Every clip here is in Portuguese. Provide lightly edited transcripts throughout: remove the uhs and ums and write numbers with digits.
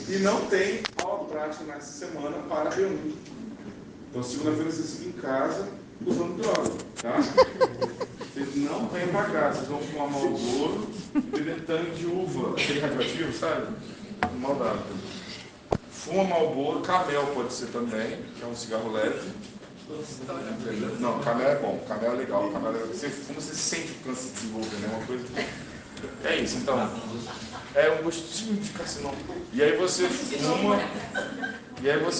E não tem aula prática nessa semana para B1. Então, segunda-feira vocês ficam em casa usando droga, tá? Vocês não vêm pra casa, vocês vão fumar Marlboro, beber tangue de uva, aquele radioativo, sabe? Maldado. Fuma Marlboro, Camel pode ser também, que é um cigarro leve. Não, Camel é bom, Camel é legal, Camel é legal. Você fuma, você sente o câncer desenvolvendo, é uma coisa. É isso, então. É um gostinho de carcinoma. E aí você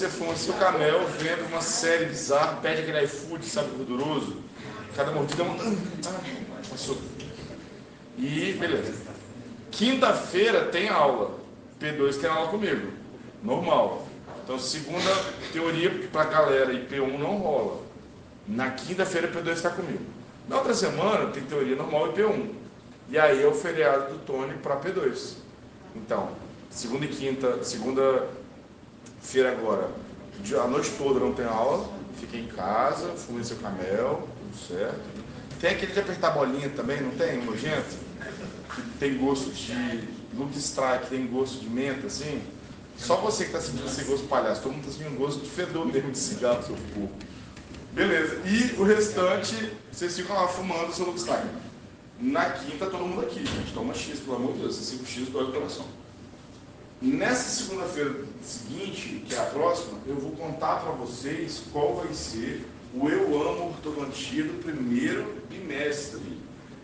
fuma seu Camel, vendo uma série bizarra, pede aquele iFood, sabe, gorduroso. Cada mordida é passou. E beleza. Quinta-feira tem aula. P2 tem aula comigo. Normal. Então, segunda teoria para a galera e P1 não rola. Na quinta-feira, P2 está comigo. Na outra semana, tem teoria normal e P1. E aí é o feriado do Tony para P2. Então, segunda e quinta, segunda-feira agora, a noite toda não tem aula. Fica em casa, fume seu Camel, tudo certo. Tem aquele de apertar bolinha também, não tem? Um nojento? Que tem gosto de Luke Strike, tem gosto de menta, assim. Só você que está sentindo esse gosto palhaço, todo mundo está sentindo gosto de fedor mesmo de cigarro, seu corpo. Beleza, e o restante, vocês ficam lá fumando o seu Luke Strike. Na quinta, todo mundo aqui, gente. Toma X, pelo amor de Deus, esse 5X dói o coração. Nessa segunda-feira seguinte, que é a próxima, eu vou contar para vocês qual vai ser o Eu Amo Ortodontia do primeiro bimestre.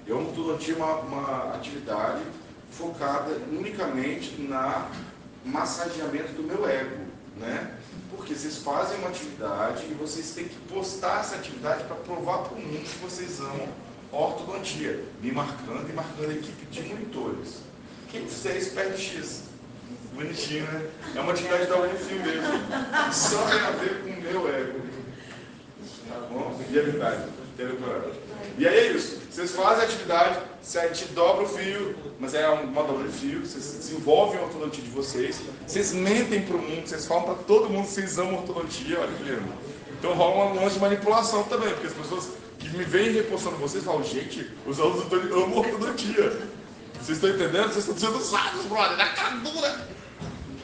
Eu Amo Ortodontia é uma atividade focada unicamente na massageamento do meu ego, né? Porque vocês fazem uma atividade e vocês têm que postar essa atividade para provar para o mundo que vocês amam ortodontia, me marcando e marcando a equipe de monitores. Quem fizer isso perde X. Bonitinho, né? É uma atividade da Unifil mesmo. Só tem a ver com o meu ego. Tá bom? E a verdade. E aí é isso. Vocês fazem a atividade, a gente dobra o fio, mas é uma dobra de fio, vocês desenvolvem a ortodontia de vocês, vocês mentem para o mundo, vocês falam para todo mundo que vocês amam ortodontia, olha que lindo. Então rola um monte de manipulação também, porque as pessoas que me veem repostando vocês falam, gente, os alunos do Tony amam ortodontia. Vocês estão entendendo? Vocês estão sendo usados, brother, na cara dura.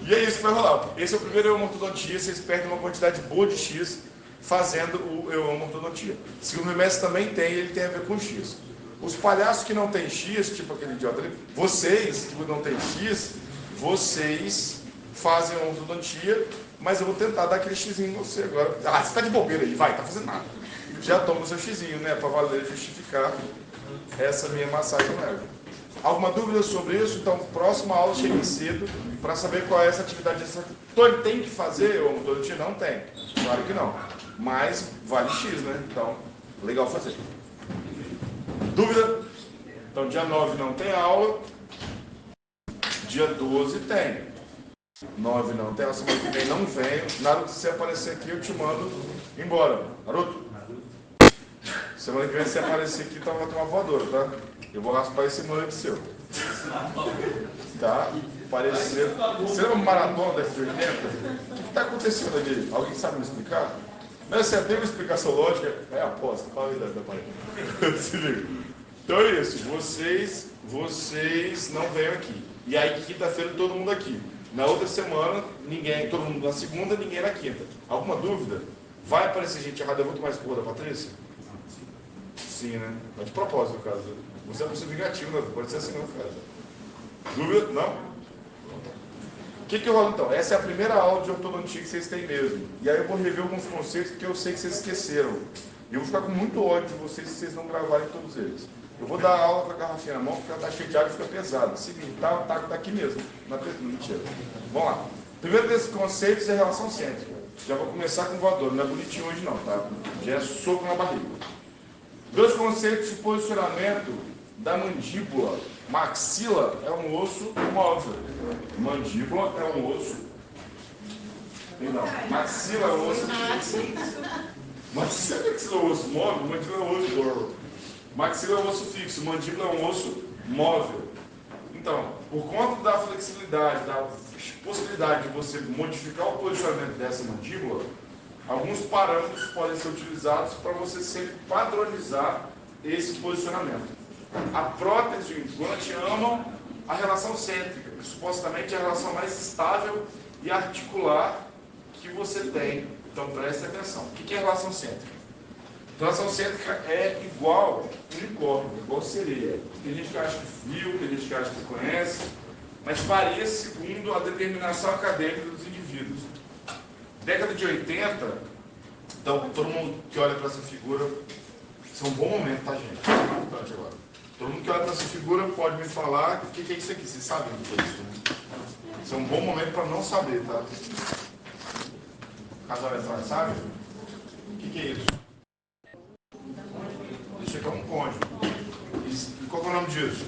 E é isso que vai rolar. Esse é o primeiro Eu Amo Ortodontia, vocês perdem uma quantidade boa de X fazendo o Eu Amo Ortodontia. O segundo bimestre também tem, ele tem a ver com X. Os palhaços que não tem X, tipo aquele idiota ali, vocês que não tem X, vocês fazem a ortodontia, mas eu vou tentar dar aquele Xzinho em você agora. Ah, você tá de bobeira aí, vai, tá fazendo nada. Já toma o seu Xzinho, né, para valer justificar essa minha massagem leve. Alguma dúvida sobre isso? Então, próxima aula chegue cedo para saber qual é essa atividade. Tony tem que fazer ou ortodontia? Não tem. Claro que não. Mas vale X, né? Então, legal fazer. Dúvida? Então, dia 9 não tem aula. Dia 12 tem. 9 não tem aula. Semana que vem não vem. Naruto, se você aparecer aqui, eu te mando embora. Naruto? Semana que vem, se você aparecer aqui, então vai ter uma voadora, tá? Eu vou raspar esse moleque seu. Tá? Parecer. Você lembra uma maratona da F80? O que está acontecendo ali? Alguém sabe me explicar? Mas você tem uma explicação lógica? É aposta, fala a verdade da parede. Se liga. Então é isso. Vocês não venham aqui. E aí, quinta-feira, todo mundo aqui. Na outra semana, ninguém, todo mundo na segunda, ninguém na quinta. Alguma dúvida? Vai aparecer gente errada, eu vou tomar esse porra da Patrícia? Sim, né? Mas de propósito, no caso. Você é uma pessoa vingativo, né? Pode ser assim, não, cara. Dúvida? Não? O que rola então? Essa é a primeira aula de ortodontia que vocês têm mesmo. E aí eu vou rever alguns conceitos que eu sei que vocês esqueceram. E eu vou ficar com muito ódio de vocês se vocês não gravarem todos eles. Eu vou dar a aula com a garrafinha na mão, porque ela está cheia de água e fica pesada. Seguinte, tá aqui mesmo. Mentira. Vamos lá. Primeiro desses conceitos é relação cêntrica. Já vou começar com voador. Não é bonitinho hoje não, tá? Já é soco na barriga. Dois conceitos de posicionamento da mandíbula. Maxila é um osso móvel. Mandíbula é um osso. Não, maxila é um osso fixo. Maxila é um osso móvel, mandíbula é um osso móvel. Maxila é um osso fixo, mandíbula é um osso móvel. Então, por conta da flexibilidade, da possibilidade de você modificar o posicionamento dessa mandíbula, alguns parâmetros podem ser utilizados para você sempre padronizar esse posicionamento. A prótese e o implante amam a relação cêntrica, que supostamente é a relação mais estável e articular que você tem. Então preste atenção. O que é relação cêntrica? Relação cêntrica é igual unicórnio, igual sereia. Tem gente que acha que viu, tem gente que acha que conhece, mas varia segundo a determinação acadêmica dos indivíduos. Década de 80, então todo mundo que olha para essa figura, isso é um bom momento, tá, gente? É importante agora. Todo mundo que olha para essa figura pode me falar o que é isso aqui. Vocês sabem o que é isso, né? Isso é um bom momento para não saber, tá? Casal atrás, sabe? O que é isso? Isso aqui é um cônjuge. E qual é o nome disso?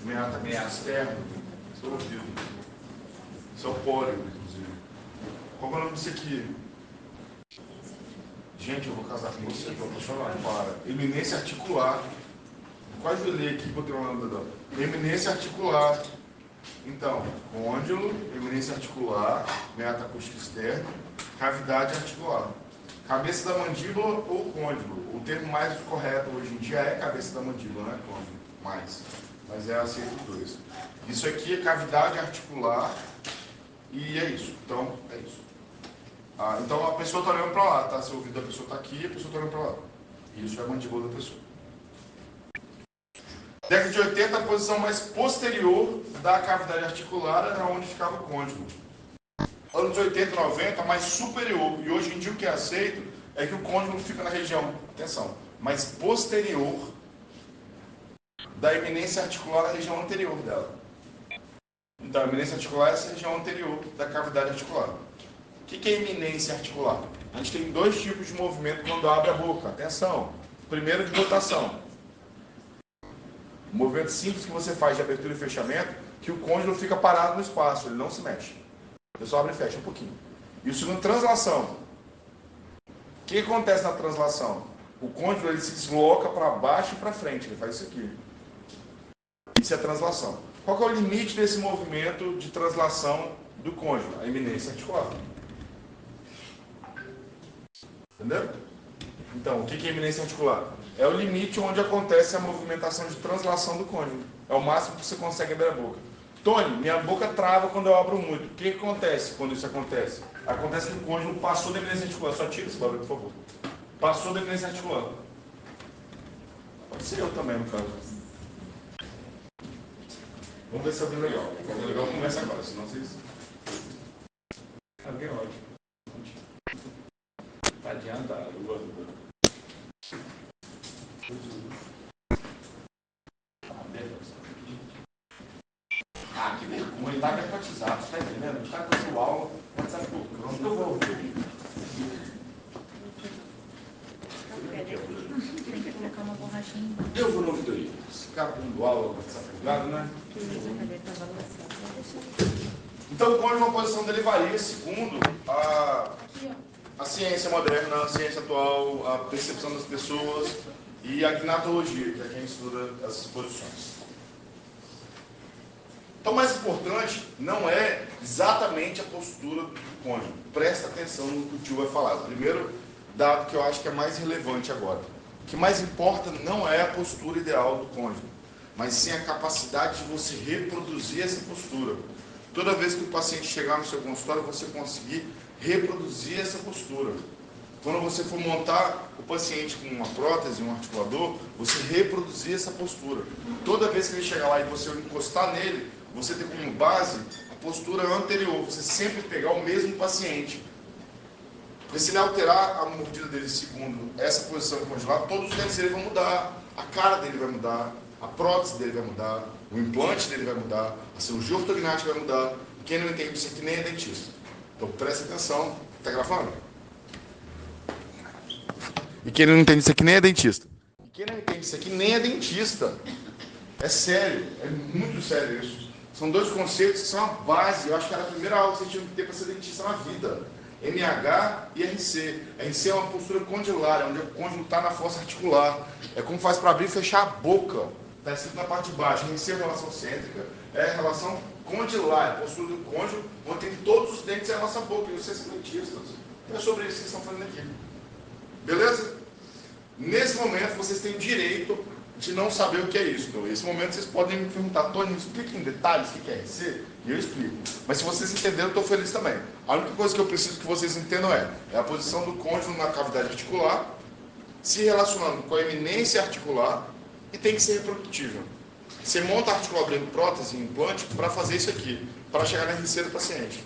Meata externo. Isso é o ouvido. Isso é o pólio, inclusive. Qual é o nome disso aqui? Gente, eu vou casar com você, estou apaixonado. Para. Eminência articular. Quase eu li aqui e botei o nome dela. Eminência articular. Então, côndilo, eminência articular, meata acústica externa, cavidade articular. Cabeça da mandíbula ou côndilo. O termo mais correto hoje em dia é cabeça da mandíbula, não é côndilo, mas é aceito os dois. Isso aqui é cavidade articular e é isso. Então, é isso. Então a pessoa está olhando para lá, tá? Se o ouvido da pessoa está aqui, a pessoa está olhando para lá. Isso é a mandíbula da pessoa. Década de 80, a posição mais posterior da cavidade articular era onde ficava o côndilo. Anos 80 e 90, mais superior. E hoje em dia o que é aceito é que o côndilo fica na região, atenção, mais posterior da eminência articular na região anterior dela. Então, a eminência articular é essa região anterior da cavidade articular. O que é eminência articular? A gente tem dois tipos de movimento quando abre a boca. Atenção. Primeiro, de rotação. O movimento simples que você faz de abertura e fechamento, que o côndilo fica parado no espaço, ele não se mexe. Ele só abre e fecha um pouquinho. E o segundo, translação. O que acontece na translação? O côndilo ele se desloca para baixo e para frente, ele faz isso aqui. Isso é translação. Qual que é o limite desse movimento de translação do côndilo? A eminência articular. Entendeu? Então, o que é eminência articular? É o limite onde acontece a movimentação de translação do côndilo. É o máximo que você consegue abrir a boca. Tony, minha boca trava quando eu abro muito. O que acontece quando isso acontece? Acontece que o côndilo passou da eminência articular. Só tira esse barulho, por favor. Passou da eminência articular. Pode ser eu também, no caso. Vamos ver se é legal. Se é legal, começa agora, senão vocês... Alguém ótimo. Tá adiantado, eu gosto do... Que vergonha, ele tá hipnotizado, você tá entendendo? A gente tá fazendo aula, pode estar tocando, eu vou ouvir. Tem que colocar uma borrachinha. Eu vou no ouvido aí. Esse cara dando aula, vai estar ligado, né? Então, o côndilo é uma posição dele varia segundo a ciência moderna, a ciência atual, a percepção das pessoas e a gnatologia, que é quem estuda essas posições. Então, o mais importante não é exatamente a postura do côndilo. Presta atenção no que o tio vai falar. O primeiro dado que eu acho que é mais relevante agora. O que mais importa não é a postura ideal do côndilo, mas sim a capacidade de você reproduzir essa postura. Toda vez que o paciente chegar no seu consultório, você conseguir reproduzir essa postura. Quando você for montar o paciente com uma prótese, um articulador, você reproduzir essa postura. Toda vez que ele chegar lá e você encostar nele, você tem como base a postura anterior. Você sempre pegar o mesmo paciente. Porque se ele alterar a mordida dele segundo essa posição congelada, todos os dentes dele vão mudar. A cara dele vai mudar, a prótese dele vai mudar, o implante dele vai mudar, a cirurgia ortognática vai mudar. Quem não entende isso aqui nem é dentista. Então presta atenção. Está gravando? E quem não entende isso aqui nem é dentista. E quem não entende isso aqui nem é dentista. É sério, é muito sério isso. São dois conceitos que são a base. Eu acho que era a primeira aula que você tinha que ter para ser dentista na vida. MH e RC. RC é uma postura condilar, onde o côndilo está na fossa articular. É como faz para abrir e fechar a boca. Está escrito na parte de baixo. RC é relação cêntrica, é relação condilar, é a postura do côndilo, onde tem todos os dentes na nossa boca. E vocês são dentistas. Então é sobre isso que vocês estão fazendo aqui. Beleza? Nesse momento, vocês têm o direito de não saber o que é isso. Então, nesse momento vocês podem me perguntar, Tony, me explica em detalhes o que é RC, e eu explico. Mas se vocês entenderam, eu estou feliz também. A única coisa que eu preciso que vocês entendam é a posição do côndilo na cavidade articular, se relacionando com a eminência articular, e tem que ser reprodutível. Você monta a articuladora em prótese, em implante, para fazer isso aqui, para chegar na RC do paciente.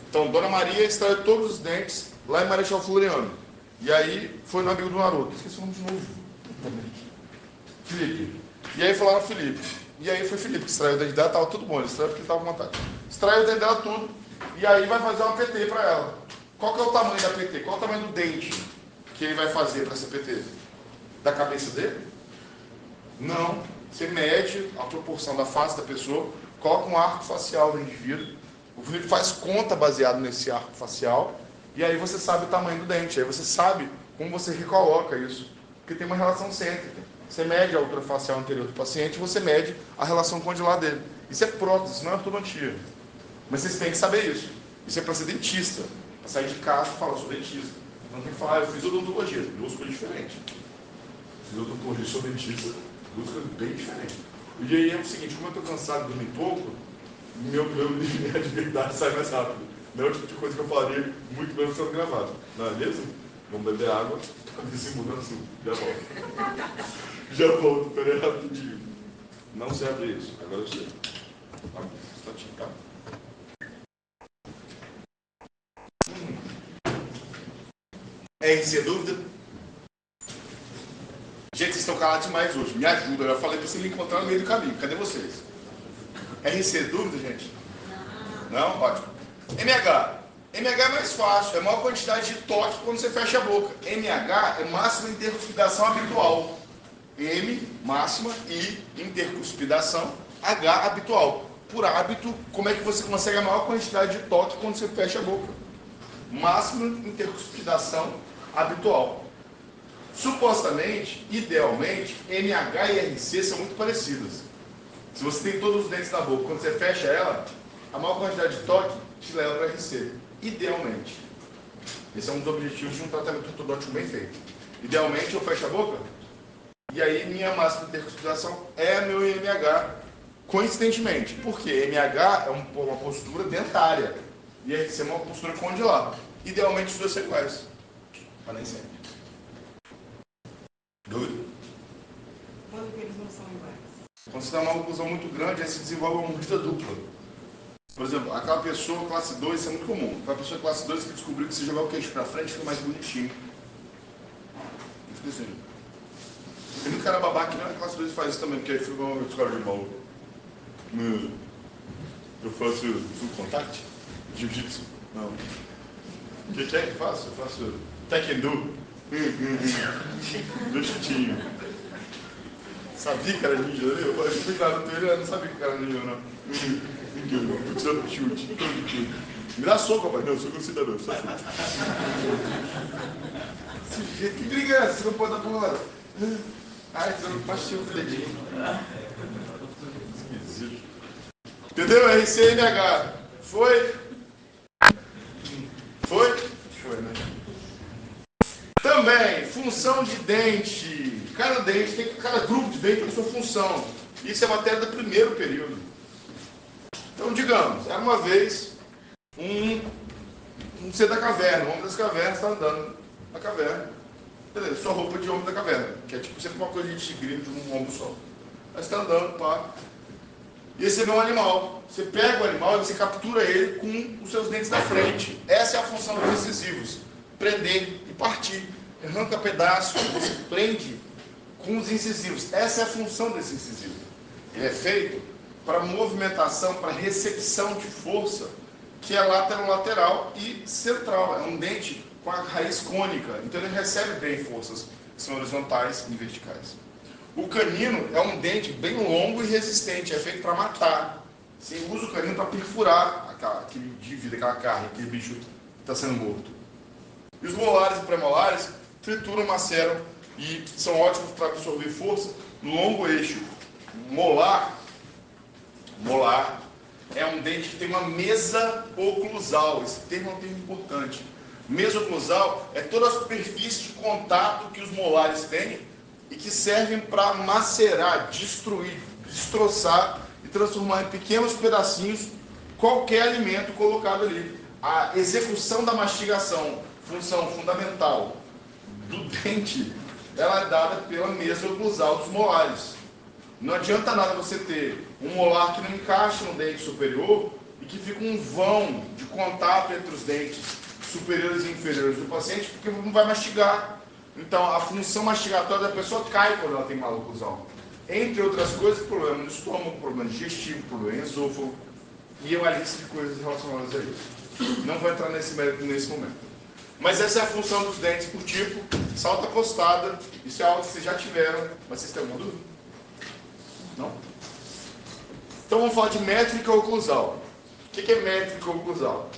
Então, Dona Maria extraiu todos os dentes lá em Marechal Floriano. E aí, foi no amigo do Naruto. Esqueci o nome de novo. Felipe. E aí falaram Felipe. E aí foi Felipe que extraiu o dente dela, estava tudo bom, ele extraiu porque ele estava com vontade. Extraiu o dente dela tudo, e aí vai fazer uma PT para ela. Qual que é o tamanho da PT? Qual é o tamanho do dente que ele vai fazer para essa PT? Da cabeça dele? Não. Você mede a proporção da face da pessoa, coloca um arco facial do indivíduo, o Felipe faz conta baseado nesse arco facial, e aí você sabe o tamanho do dente, aí você sabe como você recoloca isso, porque tem uma relação cêntrica. Você mede a altura facial anterior do paciente, você mede a relação condilar dele. Isso é prótese, isso não é ortodontia. Mas vocês têm que saber isso. Isso é para ser dentista. Para sair de casa e falar, eu sou dentista. Não tem que falar, eu fiz odontologia. Duas coisas diferentes. Fiz odontologia, sou dentista. Duas coisas bem diferentes. E aí é o seguinte, como eu estou cansado de dormir pouco, minha atividade sai mais rápido. Não é o tipo de coisa que eu falaria muito bem sendo gravado. Não é mesmo? Vamos beber água, desse mundo azul. Já volto. Já volto, peraí rapidinho. Não serve isso, agora eu sei. Tá, instantinho, tá? RC, dúvida? Gente, vocês estão calados demais hoje. Me ajuda, eu já falei pra você me encontrar no meio do caminho. Cadê vocês? RC, dúvida, gente? Não? Ótimo. MH. MH é mais fácil, é a maior quantidade de toque quando você fecha a boca. MH é máxima intercuspidação habitual. M, máxima, I, intercuspidação, H, habitual. Por hábito, como é que você consegue a maior quantidade de toque quando você fecha a boca? Máxima intercuspidação habitual. Supostamente, idealmente, MH e RC são muito parecidas. Se você tem todos os dentes na boca, quando você fecha ela, a maior quantidade de toque te leva para RC. Idealmente. Esse é um dos objetivos de um tratamento ortodôntico bem feito. Idealmente, eu fecho a boca, e aí minha máxima de intercuspidação é meu MH, coincidentemente. Porque MH é uma postura dentária, e RC é uma postura condilar. Idealmente, os dois são iguais. Mas nem sempre. Dúvida? Quando que eles não são iguais? Quando você dá uma oclusão muito grande, aí se desenvolve uma mordida dupla. Por exemplo, aquela pessoa classe 2, isso é muito comum. Aquela pessoa classe 2 que descobriu que se jogar o queixo pra frente fica mais bonitinho. Fica assim. Tem muito cara babaca que não é classe 2 que faz isso também, porque aí fica os caras de mal. Eu faço full contact? Jiu-jitsu? Não. O que é que faço? Eu faço taekwondo. Do chutinho. Sabia que era ninja, né? Eu fui lá no Twitter, eu não sabia que era ninja, não. Tô tirando chute. Me dá soco, rapaz. Não, soco cidadão, só chute. Que briga é essa? Você não pode dar porrada. Ai, você não machuca o dedinho. Esquisito. Entendeu? RCMH. Foi? Foi? Foi, né? Também, função de dente. Cada dente, cada grupo de dente tem sua função. Isso é matéria do primeiro período. Então, digamos, era uma vez um ser da caverna, um homem das cavernas está andando na caverna. Beleza, sua roupa de homem da caverna, que é tipo sempre uma coisa de tigrinho de um ombro só. Aí você está andando, pá. E aí você vê um animal. Você pega o animal e você captura ele com os seus dentes da frente. Essa é a função dos incisivos. Prender e partir. Arranca pedaço, você prende com os incisivos. Essa é a função desse incisivo. Ele é feito para movimentação, para recepção de força, que é lateral e central. É um dente com a raiz cônica. Então ele recebe bem forças que são horizontais e verticais. O canino é um dente bem longo e resistente. É feito para matar. Você usa o canino para perfurar aquele indivíduo, aquela carne, aquele bicho que está sendo morto. E os molares e premolares trituram, maceram e são ótimos para absorver força no longo eixo. Molar é um dente que tem uma mesa oclusal. Esse termo é um termo importante. Mesa oclusal é toda a superfície de contato que os molares têm e que servem para macerar, destruir, destroçar e transformar em pequenos pedacinhos qualquer alimento colocado ali. A execução da mastigação, função fundamental do dente, ela é dada pela mesa oclusal dos molares. Não adianta nada você ter um molar que não encaixa no dente superior e que fica um vão de contato entre os dentes superiores e inferiores do paciente, porque não vai mastigar. Então, a função mastigatória da pessoa cai quando ela tem maloclusão. Entre outras coisas, problema no estômago, problema digestivo, problema em esôfago e uma lista de coisas relacionadas a isso. Não vou entrar nesse mérito nesse momento. Mas essa é a função dos dentes por tipo, salta acostada. Isso é algo que vocês já tiveram, mas vocês têm alguma dúvida? Não? Então vamos falar de métrica oclusal. O que é métrica oclusal?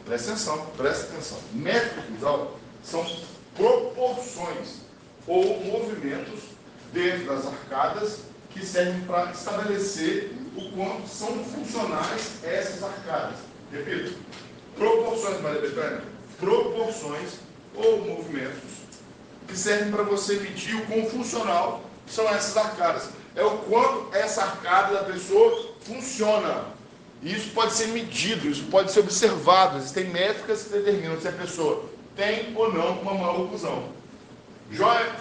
Presta atenção. Métrica oclusal são proporções ou movimentos dentro das arcadas que servem para estabelecer o quanto são funcionais essas arcadas. Repito, proporções, Maria Bethânia, proporções ou movimentos que servem para você medir o quão funcional são essas arcadas. É o quanto essa arcada da pessoa funciona. E isso pode ser medido, isso pode ser observado. Existem métricas que determinam se a pessoa tem ou não uma maloclusão. Joia?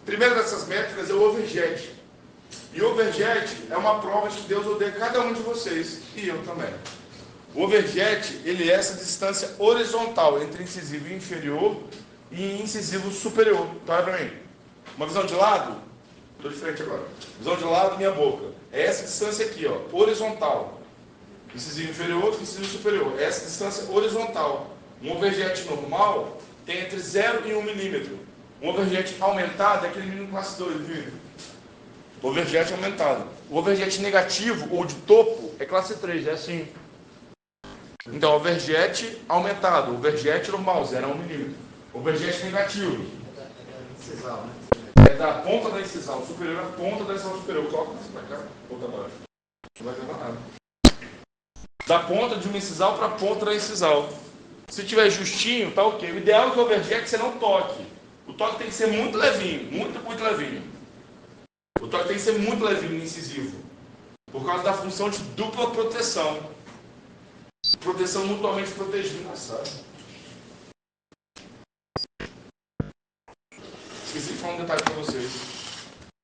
Primeira dessas métricas é o overjet. E o overjet é uma prova de que Deus odeia cada um de vocês, e eu também. O overjet, ele é essa distância horizontal entre incisivo inferior e incisivo superior. Tá, olha para mim. Uma visão de lado, estou de frente agora. Visão de lado, minha boca. É essa distância aqui, ó, horizontal. Incisivo inferior, incisivo superior. Essa distância horizontal. Um overjet normal tem entre 0 e 1 milímetro. Um overjet aumentado é aquele menino classe 2, viu? Overjet aumentado. O overjet negativo ou de topo é classe 3, é assim. Então, overjet aumentado, overjet normal, 0 a 1 milímetro. Overjet negativo. É da ponta da incisal superior à ponta da incisal superior. Coloca isso pra cá, ponta abaixo. Não vai levar nada. Da ponta de uma incisal para a ponta da incisal. Se tiver justinho, tá ok. O ideal é que o overjet você não toque. O toque tem que ser muito levinho, muito levinho. O toque tem que ser muito levinho no incisivo. Por causa da função de dupla proteção. Proteção mutuamente protegida, sabe? Esqueci de falar um detalhe para vocês,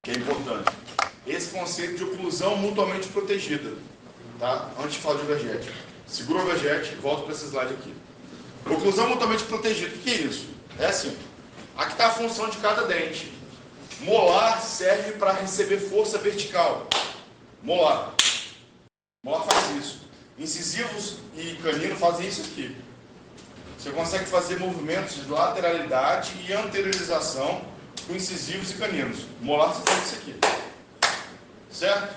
que é importante. Esse conceito de oclusão mutuamente protegida. Tá? Antes de falar de overjet. Segura o overjet e volta para esse slide aqui. Oclusão mutuamente protegida. O que é isso? É assim. Aqui está a função de cada dente. Molar serve para receber força vertical. Molar. Molar faz isso. Incisivos e canino fazem isso aqui. Você consegue fazer movimentos de lateralidade e anteriorização com incisivos e caninos. Molar você faz isso aqui. Certo?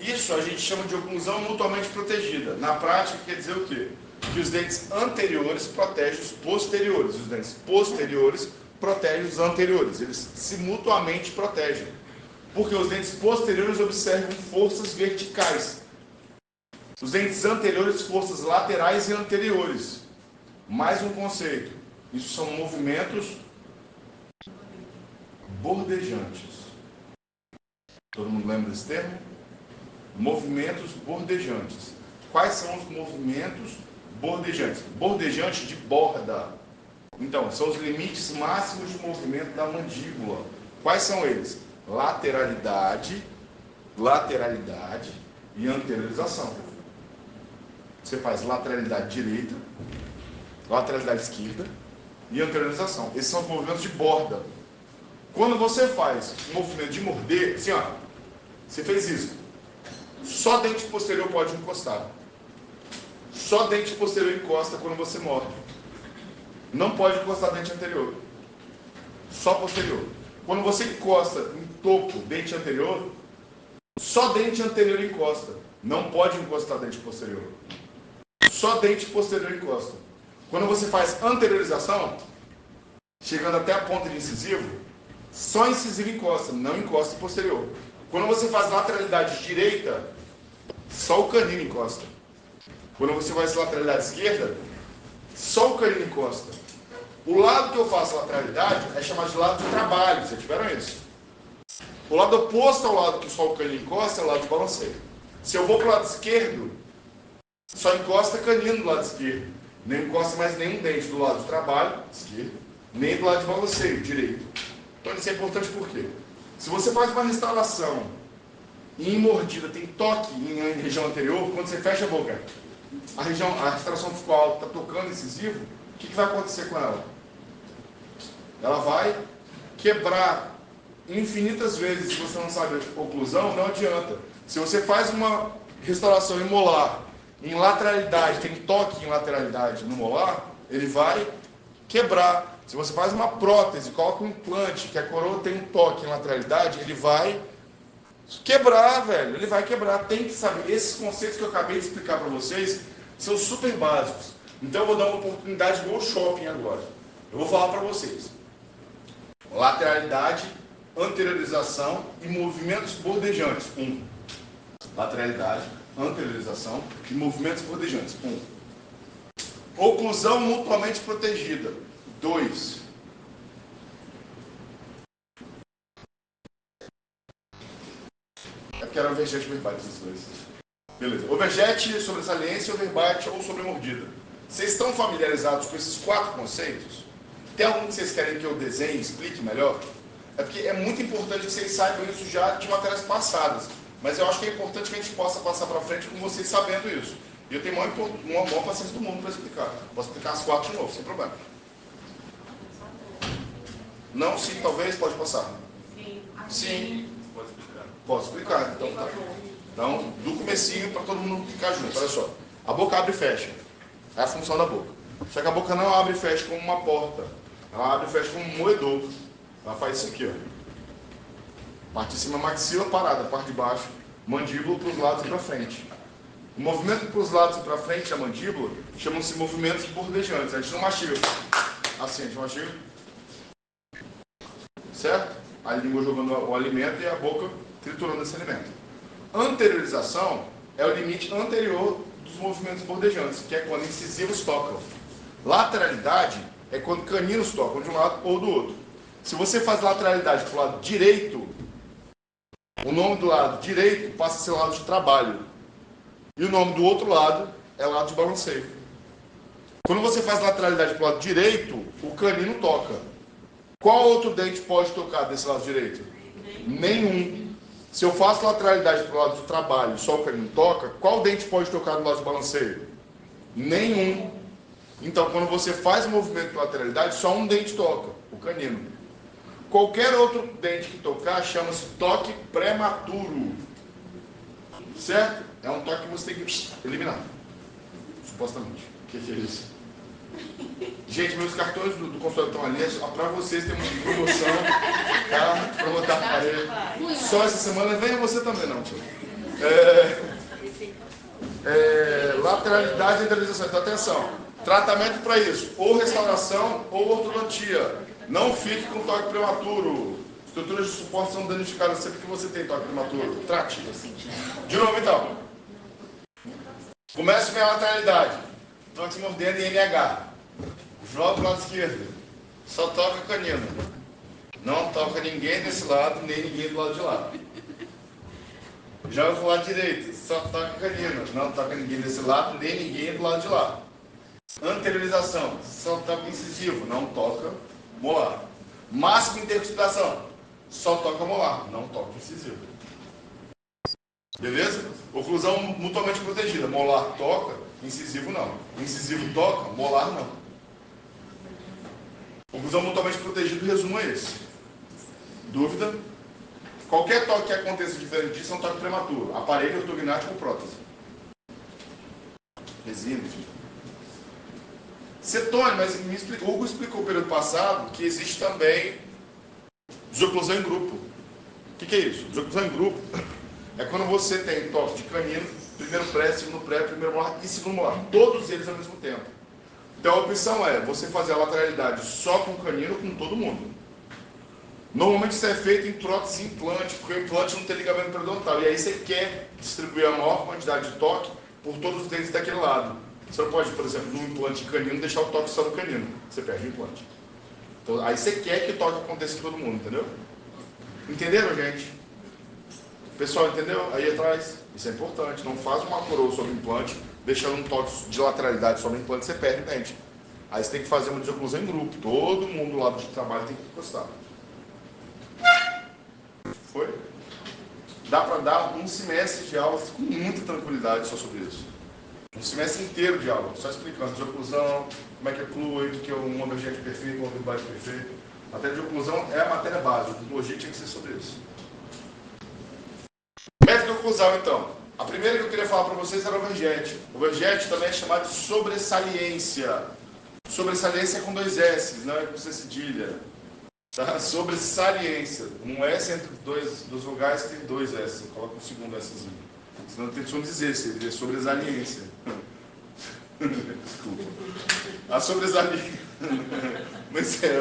Isso a gente chama de oclusão mutuamente protegida. Na prática quer dizer o quê? Que os dentes anteriores protegem os posteriores. Os dentes posteriores protegem os anteriores. Eles se mutuamente protegem. Porque os dentes posteriores observam forças verticais. Os dentes anteriores, forças laterais e anteriores. Mais um conceito. Isso são movimentos bordejantes. Todo mundo lembra desse termo? Movimentos bordejantes. Quais são os movimentos bordejantes? Bordejante de borda. Então, são os limites máximos de movimento da mandíbula. Quais são eles? Lateralidade e anteriorização. Você faz lateralidade direita, lateralidade esquerda e anteriorização. Esses são os movimentos de borda. Quando você faz o movimento de morder, assim ó, você fez isso. Só dente posterior pode encostar. Só dente posterior encosta quando você morde. Não pode encostar dente anterior. Só posterior. Quando você encosta em topo dente anterior, só dente anterior encosta. Não pode encostar dente posterior. Só dente posterior encosta. Quando você faz anteriorização, chegando até a ponta de incisivo, só incisivo encosta, não encosta posterior. Quando você faz lateralidade direita, só o canino encosta. Quando você faz lateralidade esquerda, só o canino encosta. O lado que eu faço lateralidade é chamado de lado de trabalho. Vocês tiveram isso? O lado oposto ao lado que só o canino encosta é o lado de balanceio. Se eu vou para o lado esquerdo, só encosta canino do lado esquerdo. Nem encosta mais nenhum dente do lado de trabalho, esquerdo, nem do lado de balanceio, direito. Então isso é importante por quê? Se você faz uma restauração e em mordida tem toque em região anterior, quando você fecha a boca, a restauração bucal está tocando incisivo, o que vai acontecer com ela? Ela vai quebrar infinitas vezes. Se você não sabe oclusão, não adianta. Se você faz uma restauração em molar, em lateralidade, tem toque em lateralidade no molar, ele vai quebrar. Se você faz uma prótese, coloca um implante, que a coroa tem um toque em lateralidade, ele vai quebrar, velho. Ele vai quebrar. Tem que saber. Esses conceitos que eu acabei de explicar para vocês são super básicos. Então eu vou dar uma oportunidade igual shopping agora. Eu vou falar para vocês. Lateralidade, anteriorização e movimentos bordejantes. 1. Lateralidade, anteriorização e movimentos bordejantes. 1. Oclusão mutuamente protegida. 2. Eu quero overjet verbate esses dois. Beleza. Overjet, sobressalência, overbite ou sobremordida. Vocês estão familiarizados com esses 4 conceitos? Tem algum que vocês querem que eu desenhe e explique melhor? É porque é muito importante que vocês saibam isso já de matérias passadas. Mas eu acho que é importante que a gente possa passar para frente com vocês sabendo isso. E eu tenho uma maior paciência do mundo para explicar. Posso explicar as 4 de novo, sem problema. Não, sim, talvez, pode passar. Sim. Pode explicar. Posso explicar, então tá. Então, do comecinho para todo mundo ficar junto. Olha só. A boca abre e fecha. É a função da boca. Só que a boca não abre e fecha como uma porta. Ela abre e fecha como um moedor. Ela faz isso aqui, ó. Parte de cima, maxila parada. Parte de baixo, mandíbula para os lados e para frente. O movimento para os lados e para frente da mandíbula chamam-se movimentos bordejantes. A gente não mastiga. Assim, a gente mastiga. Certo? A língua jogando o alimento e a boca triturando esse alimento. Anteriorização é o limite anterior dos movimentos bordejantes, que é quando incisivos tocam. Lateralidade é quando caninos tocam de um lado ou do outro. Se você faz lateralidade para o lado direito, o nome do lado direito passa a ser o lado de trabalho. E o nome do outro lado é o lado de balanceio. Quando você faz lateralidade para o lado direito, o canino toca. Qual outro dente pode tocar desse lado direito? Nenhum. Se eu faço lateralidade para o lado do trabalho e só o canino toca, qual dente pode tocar do lado de balanceio? Nenhum. Então, quando você faz o movimento de lateralidade, só um dente toca, o canino. Qualquer outro dente que tocar chama-se toque prematuro. Certo? É um toque que você tem que eliminar. Supostamente. O que é isso? Gente, meus cartões do consultório estão ali, para vocês tem uma promoção, tá? Para botar a parede. Só essa semana, venha você também não, tio. Lateralidade e anteriorização. Então atenção, tratamento para isso, ou restauração ou ortodontia. Não fique com toque prematuro. Estruturas de suporte são danificadas sempre que você tem toque prematuro. Trate. De novo então. Comece com a lateralidade. Estou te mordendo em NH. Joga do lado esquerdo. Só toca canino. Não toca ninguém desse lado, nem ninguém do lado de lá. Joga do lado direito. Só toca canino. Não toca ninguém desse lado, nem ninguém do lado de lá. Anteriorização. Só toca incisivo. Não toca molar. Máxima intercutação. Só toca molar. Não toca incisivo. Beleza? Oclusão mutuamente protegida. Molar toca, incisivo não. Incisivo toca, molar não. Oclusão mutuamente protegida, o resumo é esse. Dúvida? Qualquer toque que aconteça diferente disso é um toque prematuro. Aparelho ortognático ou prótese. Resina, enfim. Cetone, mas o Hugo explicou no período passado que existe também desoclusão em grupo. O que é isso? Desoclusão em grupo é quando você tem toque de canino, primeiro pré, segundo pré, primeiro molar e segundo molar. Todos eles ao mesmo tempo. Então a opção é você fazer a lateralidade só com o canino ou com todo mundo. Normalmente isso é feito em prótese e implante, porque o implante não tem ligamento periodontal. E aí você quer distribuir a maior quantidade de toque por todos os dentes daquele lado. Você não pode, por exemplo, num implante de canino, deixar o toque só no canino. Você perde o implante. Então, aí você quer que o toque aconteça em todo mundo, entendeu? Entenderam, gente? Pessoal, entendeu? Aí atrás, isso é importante. Não faz uma coroa sobre o implante, deixando um toque de lateralidade sobre o implante, você perde o dente. Aí você tem que fazer uma desoclusão em grupo. Todo mundo do lado de trabalho tem que encostar. Foi? Dá para dar um semestre de aula com muita tranquilidade só sobre isso. Um semestre inteiro de aula, só explicando desoclusão, como é que oclui, o que é um overjet perfeito, um overbite perfeito. A matéria de oclusão é a matéria base, a odontologia tinha que ser sobre isso. Método de oclusão, então. A primeira que eu queria falar para vocês era o overjet. O overjet também é chamado de sobressaliência. Sobressaliência é com 2 S, não é com C cedilha. Tá? Sobressaliência. Um S entre dos vogais tem 2 S. Coloca um segundo Szinho. Senão tem que dizer, seria sobressaliência. Desculpa. A sobressaliência. Mas é.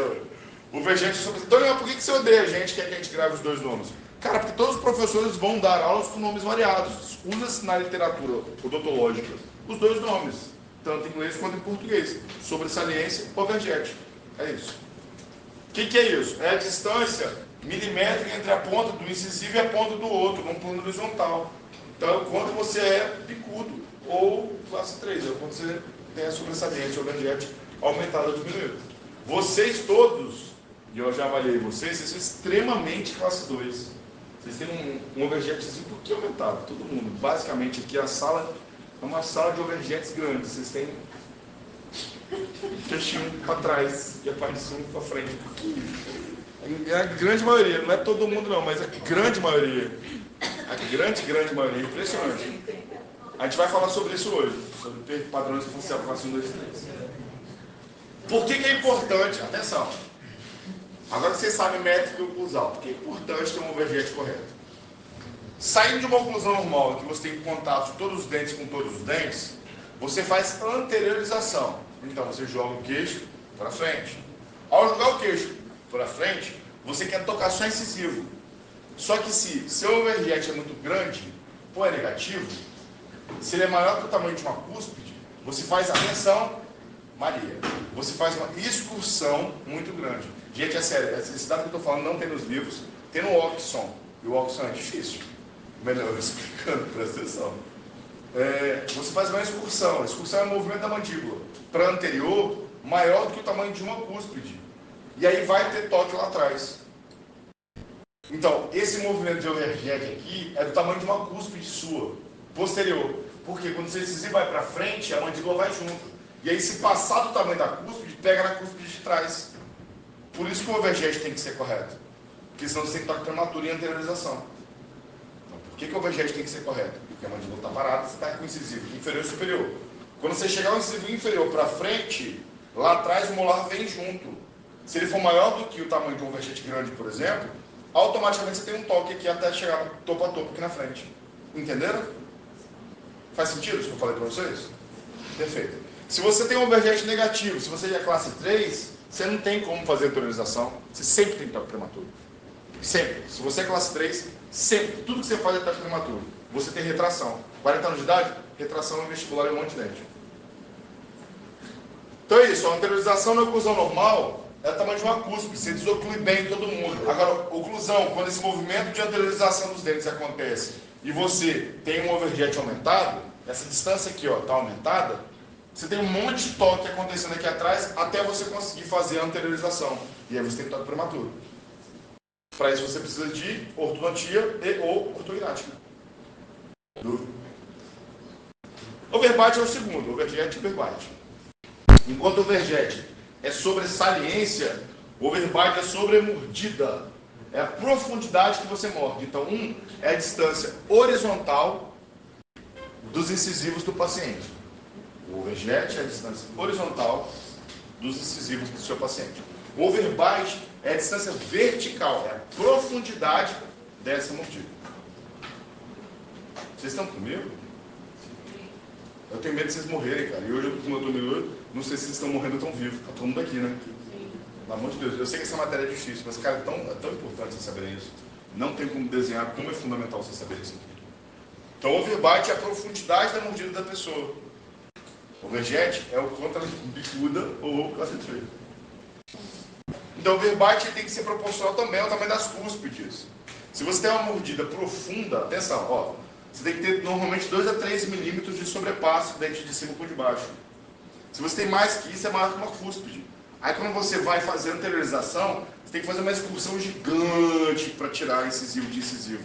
O overjet é sobre. Então, por que você odeia a gente, quer que a gente grave os 2 nomes? Cara, porque todos os professores vão dar aulas com nomes variados. Usa-se na literatura odontológica os 2 nomes, tanto em inglês quanto em português. Sobressaliência, overjet. É isso. O que é isso? É a distância milimétrica entre a ponta do incisivo e a ponta do outro, num plano horizontal. Então, quando você é bicudo ou classe 3, é quando você tem a sobressaliência, overjet aumentada ou diminuída. Vocês todos, e eu já avaliei vocês são extremamente classe 2. Vocês têm um overjetzinho um pouquinho aumentado, todo mundo. Basicamente aqui a sala é uma sala de overjets grandes. Vocês têm queixinho para trás e a aparição para frente um pouquinho. É a grande maioria, não é todo mundo não, mas a grande maioria. A grande maioria, impressionante. A gente vai falar sobre isso hoje, sobre padrões facial classe 1, 2 e 3. Por que é importante? Atenção. Agora que vocês sabem método de oclusão, porque é importante ter um overjet correto. Saindo de uma oclusão normal, em que você tem contato de todos os dentes com todos os dentes, você faz anteriorização. Então você joga o queixo para frente. Ao jogar o queixo para frente, você quer tocar só incisivo. Só que se seu overjet é muito grande, ou é negativo, se ele é maior que o tamanho de uma cúspide, você faz, atenção, Maria, você faz uma excursão muito grande. Gente, é sério, esse dado que eu estou falando não tem nos livros, tem no Oxon. E o Oxon é difícil. Melhor explicando, presta atenção. Você faz uma excursão. A excursão é o movimento da mandíbula para anterior maior do que o tamanho de uma cúspide. E aí vai ter toque lá atrás. Então, esse movimento de overjet aqui é do tamanho de uma cúspide sua, posterior. Porque quando você incisivo vai para frente, a mandíbula vai junto. E aí, se passar do tamanho da cúspide, pega na cúspide de trás. Por isso que o overjet tem que ser correto. Porque senão você tem que tocar prematuro e anteriorização. Então, por que o overjet tem que ser correto? Porque a mandíbula está parada, você está com o incisivo inferior e superior. Quando você chegar o incisivo inferior para frente, lá atrás o molar vem junto. Se ele for maior do que o tamanho de um overjet grande, por exemplo, automaticamente você tem um toque aqui até chegar topo a topo aqui na frente. Entenderam? Faz sentido isso que eu falei para vocês? Perfeito. Se você tem um overjet negativo, se você é classe 3, você não tem como fazer anteriorização. Você sempre tem toque prematuro. Sempre. Se você é classe 3, sempre. Tudo que você faz é toque prematuro. Você tem retração. 40 anos de idade, retração no vestibular e um monte de dente. Então é isso. A anteriorização na oclusão normal é o tamanho de uma cúspide. Você desoclui bem todo mundo. Agora, oclusão, quando esse movimento de anteriorização dos dentes acontece e você tem um overjet aumentado, essa distância aqui está aumentada, você tem um monte de toque acontecendo aqui atrás até você conseguir fazer a anteriorização. E aí você tem toque prematuro. Para isso você precisa de ortodontia e ou ortognática. Overbite é o segundo, overjet e overbite. Enquanto o overjet é sobre saliência, o overbite é sobre mordida. É a profundidade que você morde. Então, é a distância horizontal dos incisivos do paciente. O overjet é a distância horizontal dos incisivos do seu paciente. O overbite é a distância vertical, é a profundidade dessa mordida. Vocês estão comigo? Eu tenho medo de vocês morrerem, cara. E hoje, como eu estou meio, não sei se vocês estão morrendo tão vivos. Está todo mundo aqui, né? Pelo amor de Deus. Eu sei que essa matéria é difícil, mas, cara, é tão importante vocês saberem isso. Não tem como desenhar como é fundamental vocês saberem isso aqui. Então, o overbite é a profundidade da mordida da pessoa. O overjet é o quanto ela bicuda ou classe 3. Então, o overbite tem que ser proporcional também ao tamanho das cúspides. Se você tem uma mordida profunda, atenção, ó, você tem que ter normalmente 2 a 3 milímetros de sobrepasso do dente de cima com o de baixo. Se você tem mais que isso, é maior que uma cúspide. Aí quando você vai fazer a anteriorização, você tem que fazer uma excursão gigante para tirar incisivo de incisivo.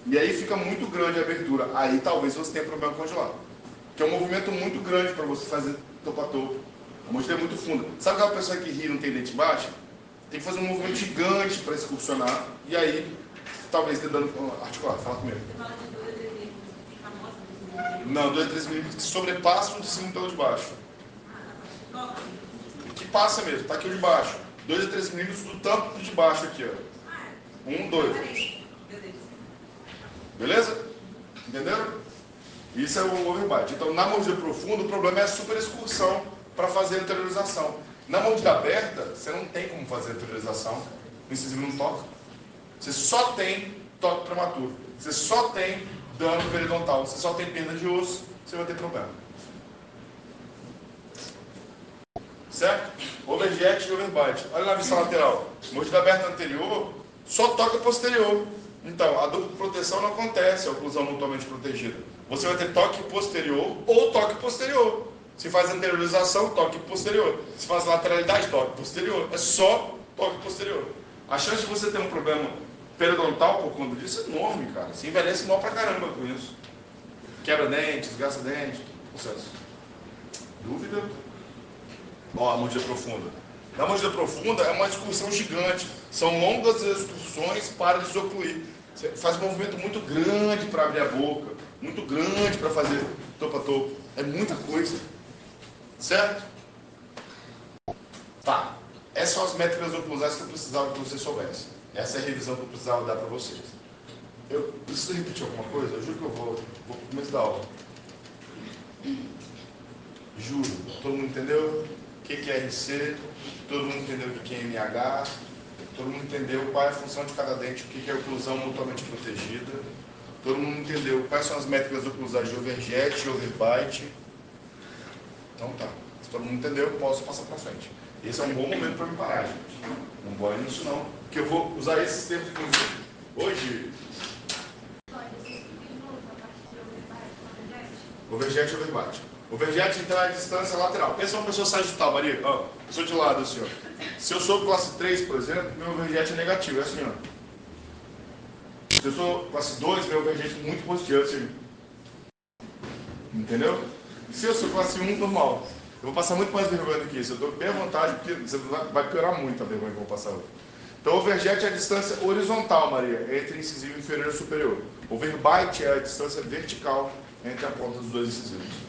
E aí fica muito grande a abertura. Aí talvez você tenha problema congelar. Que é um movimento muito grande para você fazer topo a topo. A mordida é muito funda. Sabe aquela pessoa que ri e não tem dente baixo? Tem que fazer um movimento gigante para excursionar. E aí, talvez dê dano articular. Fala comigo. Você fala de 2 a 3 milímetros, tem famosa? Não, 2 a 3 milímetros que sobrepassam de cima pelo de baixo. Que passa mesmo, tá aqui o de baixo. 2 a 3 milímetros do tampo do de baixo aqui, ó. 1, 2. Beleza? Entenderam? Isso é o overbite. Então, na mordida profunda, o problema é a super excursão para fazer a anteriorização. Na mordida aberta, você não tem como fazer a anteriorização. O incisivo não toca. Você só tem toque prematuro. Você só tem dano periodontal. Você só tem perda de osso. Você vai ter problema. Certo? Overjet e overbite. Olha na vista lateral. Mordida aberta anterior, só toca posterior. Então, a dupla proteção não acontece, a oclusão mutuamente protegida. Você vai ter toque posterior ou toque posterior. Se faz anteriorização, toque posterior. Se faz lateralidade, toque posterior. É só toque posterior. A chance de você ter um problema periodontal por conta disso é enorme, cara. Você envelhece mal pra caramba com isso. Quebra dente, desgasta dente, processo. Dúvida? Ó, a mordida profunda. Na mordida profunda é uma excursão gigante. São longas excursões para desocluir. Você faz um movimento muito grande para abrir a boca, muito grande para fazer topo a topo. É muita coisa. Certo? Tá. Essas são as métricas oclusais que eu precisava que vocês soubessem. Essa é a revisão que eu precisava dar para vocês. Eu preciso repetir alguma coisa? Eu juro que eu vou começar da aula. Juro. Todo mundo entendeu o que é RC? Todo mundo entendeu o que é MH? Todo mundo entendeu qual é a função de cada dente, o que é oclusão mutuamente protegida? Todo mundo entendeu quais são as métricas oclusais de overjet e overbite? Então tá. Se todo mundo entendeu, eu posso passar para frente. Esse é um bom momento para me parar, gente. Não boia nisso não. Porque eu vou usar esses termos hoje. Overjet e overbite. Overjet, então, é a distância lateral. Pensa uma pessoa sagital, Maria. Ó, pessoa de lado, assim, ó. Se eu sou classe 3, por exemplo, meu overjet é negativo. É assim, ó. Se eu sou classe 2, meu overjet é muito positivo. É assim. Entendeu? Se eu sou classe 1, normal. Eu vou passar muito mais vergonha do que isso. Eu estou bem à vontade, porque você vai piorar muito a vergonha que eu vou passar hoje. Então, overjet é a distância horizontal, Maria, entre incisivo inferior e superior. Overbite é a distância vertical entre a ponta dos dois incisivos.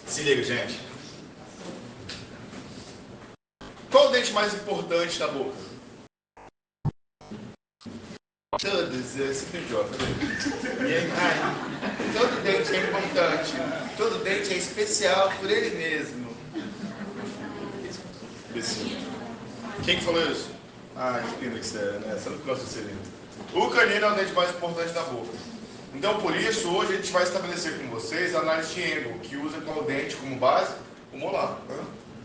Se liga, gente. Qual o dente mais importante da boca? Todos, esse é idiota. Todo dente é importante. Todo dente é especial por ele mesmo. Quem que falou isso? Ah, que lindo que você é, né? Você não gosta de ser lindo. O canino é o dente mais importante da boca. Então, por isso, hoje a gente vai estabelecer com vocês a análise de Engel, que usa qual dente como base? O molar.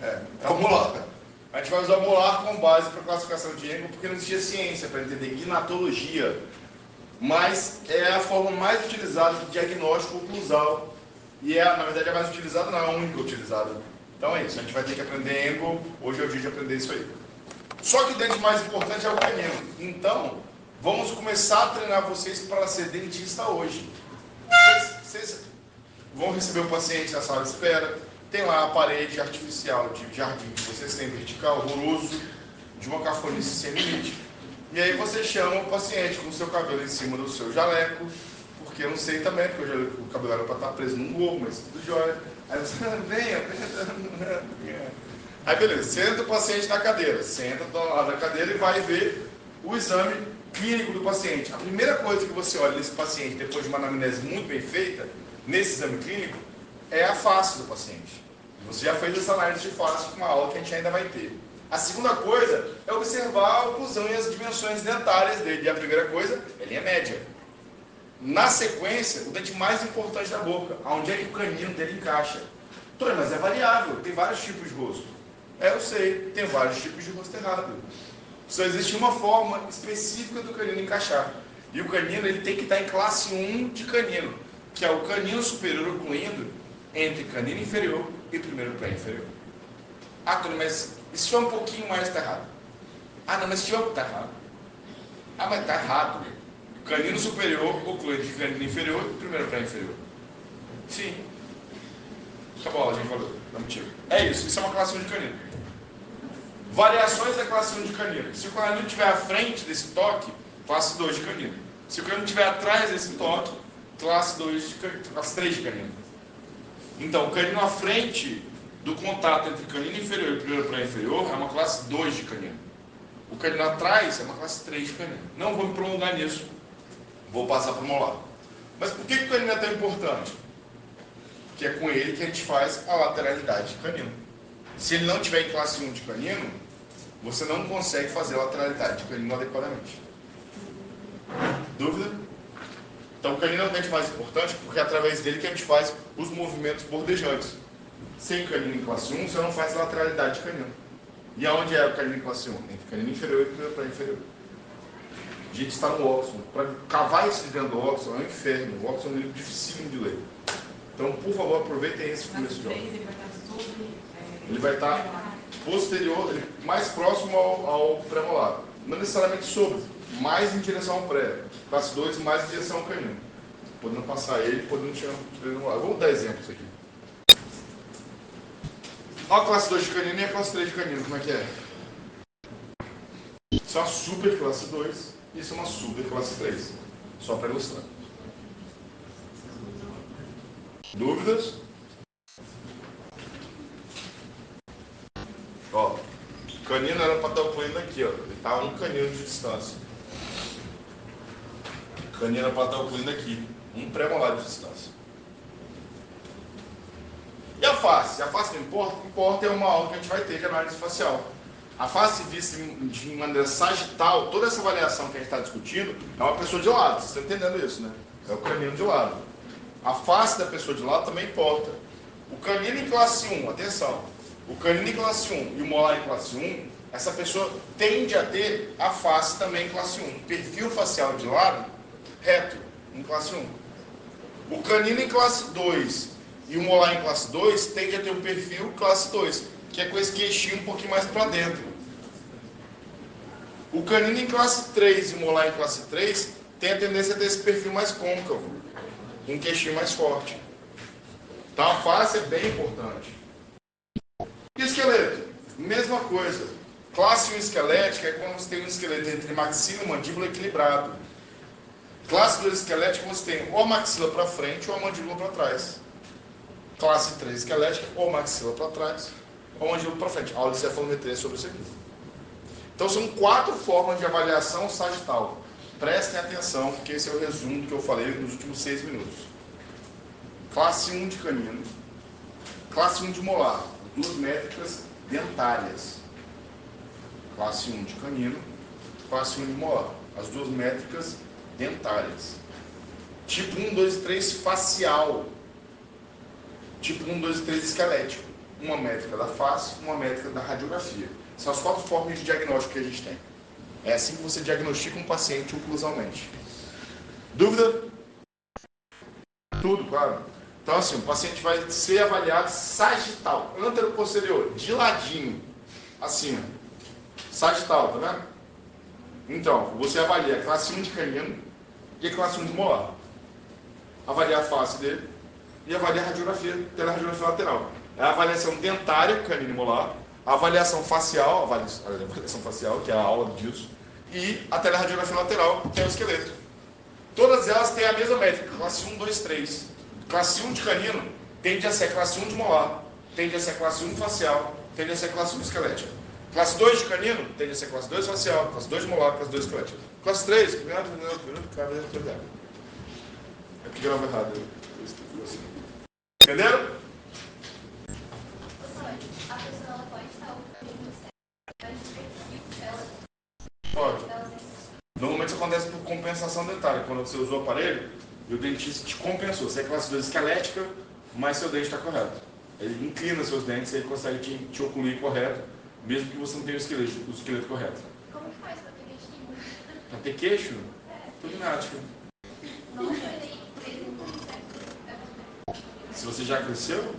É o molar. A gente vai usar o molar como base para classificação de Engel, porque não existia ciência para entender gnatologia. Mas é a forma mais utilizada de diagnóstico oclusal. E na verdade, a mais utilizada, não é a única utilizada. Então é isso, a gente vai ter que aprender Engel. Hoje é o dia de aprender isso aí. Só que o dente mais importante é o canino. Então, vamos começar a treinar vocês para ser dentista hoje. Vocês vão receber o paciente na sala de espera. Tem lá a parede artificial de jardim que vocês têm, vertical, horroroso, de uma cafonice sem limite. E aí você chama o paciente com o seu cabelo em cima do seu jaleco, porque eu não sei também, porque o cabelo era para estar preso num gorro, mas tudo jóia. Aí você, venha. Aí beleza, senta o paciente na cadeira, senta do lado da cadeira e vai ver o exame clínico do paciente. A primeira coisa que você olha nesse paciente, depois de uma anamnese muito bem feita, nesse exame clínico, é a face do paciente. Você já fez essa análise de face com uma aula que a gente ainda vai ter. A segunda coisa é observar a oclusão e as dimensões dentárias dele. E a primeira coisa é linha média. Na sequência, o dente mais importante da boca, onde é que o canino dele encaixa. Tony, mas é variável, tem vários tipos de rosto. Eu sei, tem vários tipos de rosto errado. Só existe uma forma específica do canino encaixar. E o canino ele tem que estar em classe 1 de canino, que é o canino superior ocluindo entre canino inferior e primeiro pré-inferior. Ah, Tony, mas se tiver um pouquinho mais, está errado. Ah, não, mas se tiver, está errado. Ah, mas está errado. Canino superior ocluindo de canino inferior e primeiro pré-inferior. Sim. Acabou a gente, valeu. Dá motivo. É isso é uma classe 1 de canino. Variações da classe 1 de canino. Se o canino estiver à frente desse toque, classe 2 de canino. Se o canino estiver atrás desse toque, classe 3 de canino. Então, o canino à frente do contato entre canino inferior e primeiro pré-inferior é uma classe 2 de canino. O canino atrás é uma classe 3 de canino. Não vou me prolongar nisso. Vou passar para o molar. Mas por que o canino é tão importante? Que é com ele que a gente faz a lateralidade de canino. Se ele não tiver em classe 1 de canino, você não consegue fazer a lateralidade de canino adequadamente. Dúvida? Então o canino é o dente mais importante porque é através dele que a gente faz os movimentos bordejantes. Sem canino em classe 1, você não faz a lateralidade de canino. E aonde é o canino em classe 1? Entre canino inferior e primeiro pré-inferior. A gente está no óxido. Para cavar esse dentro do óxido é um inferno. O óxido é um livro dificílimo de ler. Então, por favor, aproveitem esse começo de óxido. Ele vai estar posterior, mais próximo ao pré-molar. Não necessariamente sobre, mais em direção ao pré. Classe 2, mais em direção ao canino. Podendo passar ele, podendo tirar no molar. Vamos dar exemplos aqui. Olha a classe 2 de canino e a classe 3 de canino, como é que é? Isso é uma super classe 2 e isso é uma super classe 3. Só para ilustrar. Dúvidas? Ó, o canino era para estar ocluindo aqui, ó. Ele está a um canino de distância. O canino era para estar ocluindo aqui, um pré-molar de distância. E a face? A face não importa? O que importa é uma aula que a gente vai ter de análise facial. A face vista de maneira sagital, toda essa avaliação que a gente está discutindo, é uma pessoa de lado. Vocês estão entendendo isso, né? É o canino de lado. A face da pessoa de lado também importa. O canino em classe 1, atenção, o canino em classe 1 e o molar em classe 1, essa pessoa tende a ter a face também em classe 1. Perfil facial de lado, reto, em classe 1. O canino em classe 2 e o molar em classe 2 tende a ter um perfil classe 2, que é com esse queixinho um pouquinho mais para dentro. O canino em classe 3 e o molar em classe 3 tem a tendência a ter esse perfil mais côncavo, um queixinho mais forte. Então a face é bem importante. E o esqueleto? Mesma coisa. Classe 1 esquelética é quando você tem um esqueleto entre maxila e mandíbula equilibrado. Classe 2 esquelética você tem ou a maxila para frente ou a mandíbula para trás. Classe 3 esquelética ou maxila para trás ou a mandíbula para frente. A aula de cefalometria é sobre isso aqui. Então são 4 formas de avaliação sagital. Prestem atenção, porque esse é o resumo do que eu falei nos últimos 6 minutos. Classe 1 de canino. Classe 1 de molar. 2 métricas dentárias. Classe 1 de canino. Classe 1 de molar. As 2 métricas dentárias. Tipo 1, 2 e 3 facial. Tipo 1, 2 e 3 esquelético. Uma métrica da face, uma métrica da radiografia. São as 4 formas de diagnóstico que a gente tem. É assim que você diagnostica um paciente oclusalmente. Dúvida? Tudo, claro. Então assim, o paciente vai ser avaliado sagital, antero-posterior, de ladinho, acima. Sagital, tá vendo? Então, você avalia a classe 1 de canino e a classe 1 de molar. Avalia a face dele e avalia a radiografia, teleradiografia lateral. É a avaliação dentária, canino e molar, a avaliação facial, que é a aula disso, e a teleradiografia lateral, que é o esqueleto. Todas elas têm a mesma métrica, classe 1, 2, 3. Classe 1 de canino tende a ser classe 1 de molar, tende a ser classe 1 facial, tende a ser classe 1 esquelética. Classe 2 de canino tende a ser classe 2 facial, classe 2 de molar, classe 2 esquelética. Classe 3, é que grava errado. Entenderam? Pode. Normalmente isso acontece por compensação dentária. Quando você usa o aparelho, e o dentista te compensou. Você é classe 2 esquelética, mas seu dente está correto. Ele inclina seus dentes e ele consegue te ocluir correto, mesmo que você não tenha o esqueleto correto. Como que faz pra ter queixinho? Para ter queixo? Tognática. Se você já cresceu,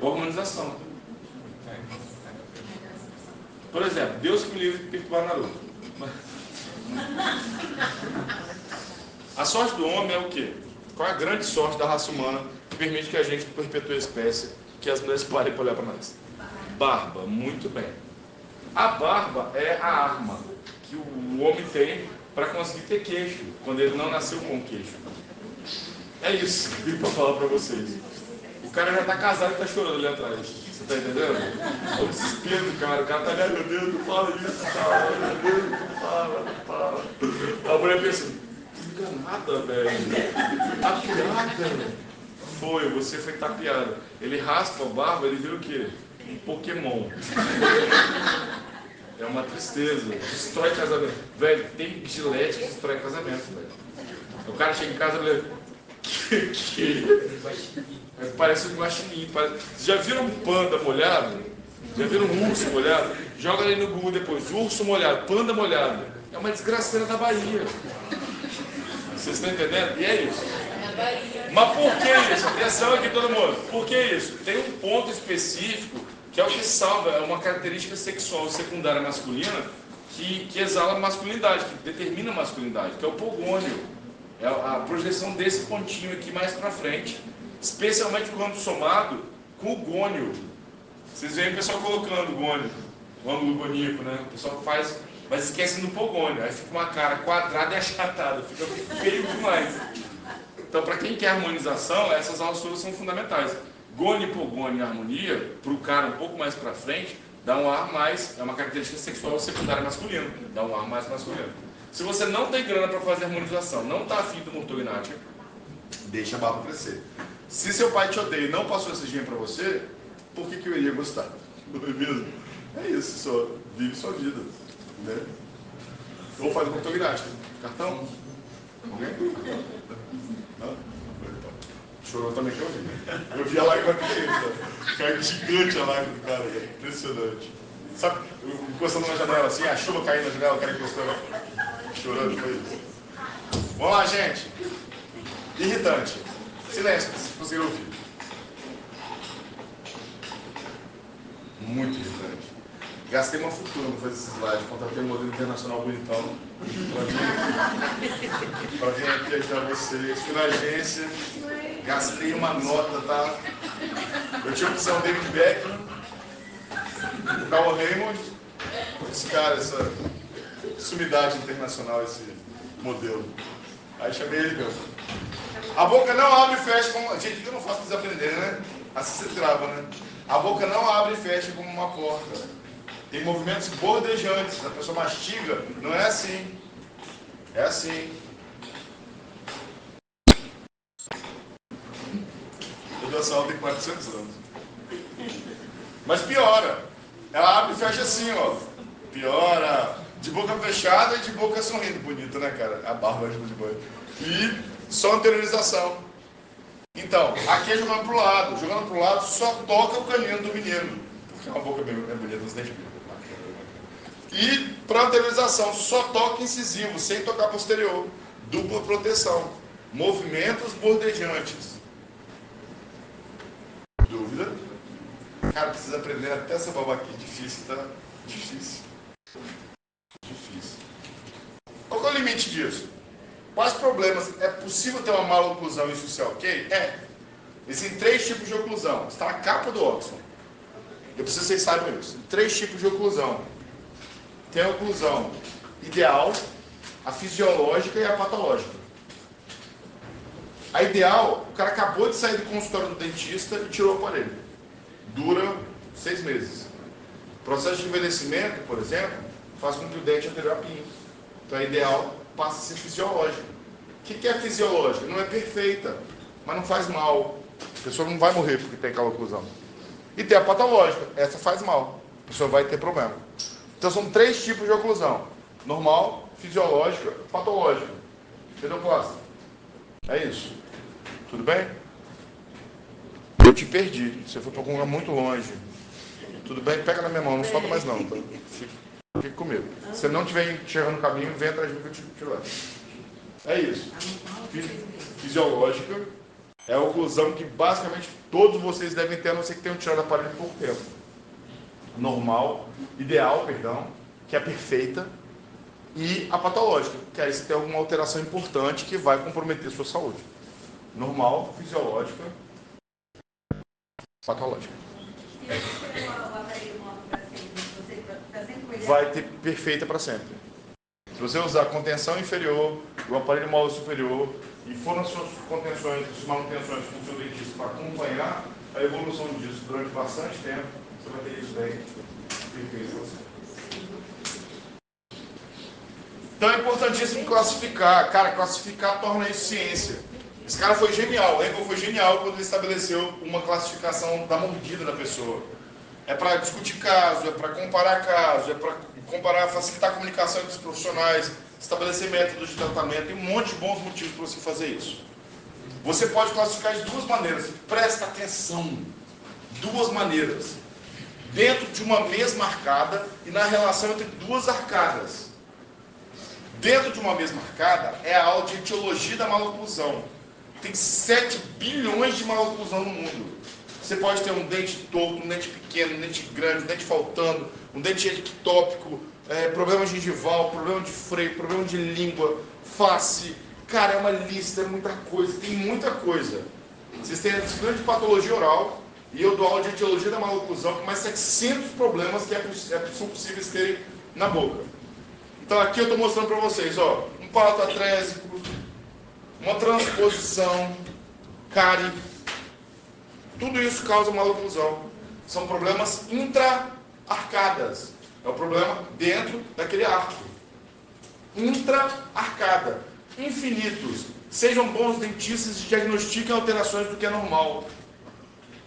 hormonização. Por exemplo, Deus que me livre de perturbar Naruto. A sorte do homem é o quê? Qual é a grande sorte da raça humana que permite que a gente perpetue a espécie, que as mulheres parem para olhar para nós? Barba, muito bem. A barba é a arma que o homem tem para conseguir ter queixo, quando ele não nasceu com queixo. É isso que eu vim para falar para vocês. O cara já está casado e está chorando ali atrás. Você está entendendo? O desespero do cara. O cara está ali, meu Deus, não fala isso, cara. Meu Deus, não fala. A mulher pensa, enganada, velho. Tapeada. Você foi tapeada. Ele raspa a barba, ele vira o quê? Um Pokémon. É uma tristeza. Destrói casamento. Velho, tem gilete que destrói casamento, velho. O cara chega em casa e ele... Parece um guaxinim. Vocês já viram um panda molhado? Já viram um urso molhado? Joga ali no Google depois. Urso molhado, panda molhado. É uma desgraceira da Bahia. Vocês estão entendendo? E é isso. Mas por que isso? Atenção aqui todo mundo. Por que isso? Tem um ponto específico que é o que salva, é uma característica sexual secundária masculina que exala a masculinidade, que determina a masculinidade, que é o pogônio. É a projeção desse pontinho aqui mais pra frente, especialmente quando somado com o gônio. Vocês veem o pessoal colocando o gônio, o ângulo goníaco, né? O pessoal faz, mas esquece no pogônio. Aí fica uma cara quadrada e achatada, fica feio demais. Então, para quem quer harmonização, essas alturas são fundamentais. Gônio, hipogônio e harmonia, para o cara um pouco mais para frente, dá um ar mais, é uma característica sexual secundária masculina, dá um ar mais masculino. Se você não tem grana para fazer harmonização, não está afim do ortognática, deixa a barba crescer. Se seu pai te odeia e não passou esse gene para você, por que eu iria gostar? Não é mesmo? É isso, só vive sua vida. Né? Ou faz ortognática. Cartão? Alguém? Não? Chorou também que eu vi. Eu vi a lágrima pequena. Caiu gigante a lágrima do cara. Impressionante. Sabe, encostando na janela assim, a chuva caindo na janela, o cara encostando. Chorando, foi isso. Vamos lá, gente. Irritante. Silêncio, se conseguiram ouvir. Muito irritante. Gastei uma fortuna para fazer esse slide, contratei um modelo internacional bonitão para vir aqui ajudar vocês. Fui na agência, gastei uma nota, tá? Eu tinha a opção David Beckham, o Carl Raymond, esse cara, essa sumidade internacional, esse modelo. Aí chamei ele mesmo. A boca não abre e fecha como... Gente, o que eu não faço para vocês aprenderem, né? Assim você trava, né? A boca não abre e fecha como uma porta. Tem movimentos bordejantes. A pessoa mastiga, não é assim. É assim. Toda essa aula tem 400 anos. Mas piora. Ela abre e fecha assim, ó. Piora. De boca fechada e de boca sorrindo. Bonito, né, cara? A barba ajuda de banho. E só anteriorização. Então, aqui é jogando pro lado. Jogando pro lado só toca o canino do menino. Porque é uma boca bem bonita, os dentes. E para anteriorização, só toca incisivo, sem tocar posterior. Dupla proteção. Movimentos bordejantes. Dúvida? Cara, precisa aprender até essa babaquinha. Difícil, tá? Difícil. Difícil. Qual é o limite disso? Quais problemas? É possível ter uma mala oclusão e isso ser ok? É. Existem 3 tipos de oclusão. Está na capa do Oxford. Eu preciso que vocês saibam isso. 3 tipos de oclusão. Tem a oclusão ideal, a fisiológica e a patológica. A ideal, o cara acabou de sair do consultório do dentista e tirou o aparelho. Dura 6 meses. O processo de envelhecimento, por exemplo, faz com que o dente anterior apinhe. Então a ideal passa a ser fisiológica. O que é fisiológica? Não é perfeita, mas não faz mal. A pessoa não vai morrer porque tem aquela oclusão. E tem a patológica, essa faz mal. A pessoa vai ter problema. Então são 3 tipos de oclusão. Normal, fisiológica, patológica. Entendeu, Costa? É isso. Tudo bem? Eu te perdi. Você foi para um lugar muito longe. Tudo bem? Pega na minha mão, não solta mais não, tá? Fique comigo. Se você não estiver enxergando o caminho, vem atrás de mim que eu te levo. É isso. Fisiológica é a oclusão que basicamente todos vocês devem ter, a não ser que tenham tirado o aparelho por tempo. Normal, ideal, perdão, que é perfeita, e a patológica, que aí você tem alguma alteração importante que vai comprometer a sua saúde. Normal, fisiológica, patológica. Vai ter perfeita para sempre. Se você usar contenção inferior, o aparelho móvel superior, e for nas suas contenções, suas manutenções com o seu dentista para acompanhar a evolução disso durante bastante tempo, você vai ter isso bem perfeito para sempre. Então é importantíssimo classificar. Cara, classificar torna isso ciência. Esse cara foi genial. O Engel foi genial quando ele estabeleceu uma classificação da mordida da pessoa. É para discutir caso, é para comparar caso, é para comparar, facilitar a comunicação entre os profissionais, estabelecer métodos de tratamento. Tem um monte de bons motivos para você fazer isso. Você pode classificar de duas maneiras. Presta atenção. Duas maneiras. Dentro de uma mesma arcada e na relação entre duas arcadas. Dentro de uma mesma arcada é a aula de etiologia da maloclusão. Tem 7 bilhões de maloclusão no mundo. Você pode ter um dente torto, um dente pequeno, um dente grande, um dente faltando, um dente ectópico, problema gengival, problema de freio, problema de língua, face. Cara, é uma lista, é muita coisa, tem muita coisa. Vocês têm a disciplina de patologia oral e eu dou aula de etiologia da maloclusão com mais 700 problemas que são possíveis terem na boca. Então aqui eu estou mostrando para vocês, ó, um palato atrésico, uma transposição, cárie, tudo isso causa maloclusão. São problemas intra-arcadas. É o problema dentro daquele arco. Intra-arcada. Infinitos. Sejam bons dentistas e diagnostiquem alterações do que é normal.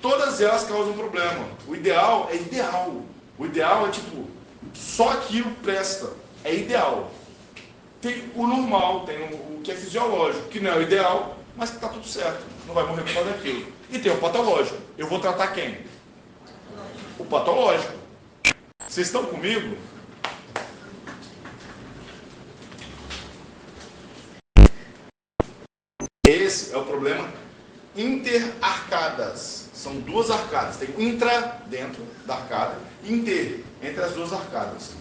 Todas elas causam problema. O ideal é ideal. O ideal é tipo, só aquilo presta. É ideal. Tem o normal, tem o que é fisiológico, que não é o ideal, mas que está tudo certo. Não vai morrer por causa daquilo. E tem o patológico. Eu vou tratar quem? O patológico. Vocês estão comigo? Esse é o problema interarcadas. São duas arcadas. Tem intra, dentro da arcada, e inter, entre as duas arcadas.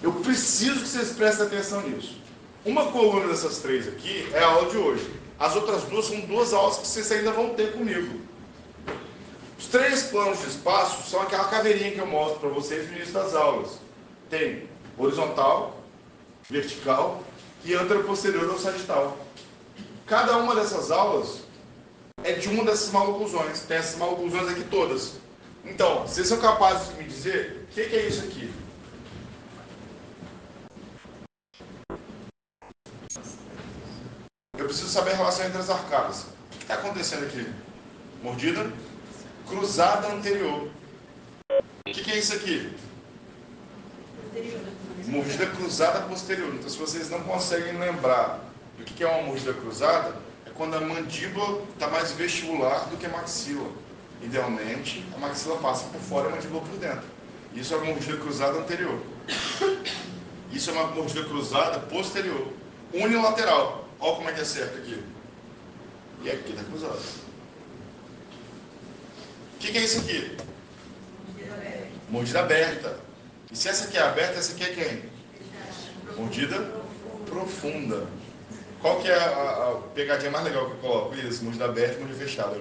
Eu preciso que vocês prestem atenção nisso. Uma coluna dessas três aqui é a aula de hoje. As outras duas são duas aulas que vocês ainda vão ter comigo. Os 3 planos de espaço são aquela caveirinha que eu mostro para vocês no início das aulas. Tem horizontal, vertical e anteroposterior ou sagital. Cada uma dessas aulas é de uma dessas maloclusões. Tem essas maloclusões aqui todas. Então, vocês são capazes de me dizer o que é isso aqui? Eu preciso saber a relação entre as arcadas. O que está acontecendo aqui? Mordida cruzada anterior. O que é isso aqui? Mordida cruzada posterior. Então, se vocês não conseguem lembrar do que é uma mordida cruzada, é quando a mandíbula está mais vestibular do que a maxila. Idealmente, a maxila passa por fora e a mandíbula por dentro. Isso é uma mordida cruzada anterior. Isso é uma mordida cruzada posterior. Unilateral. Olha como é que é certo aqui. E aqui está cruzado. O que é isso aqui? Mordida aberta. E se essa aqui é aberta, essa aqui é quem? Mordida profunda. Qual que é a pegadinha mais legal que eu coloco? Isso, mordida aberta e mordida fechada.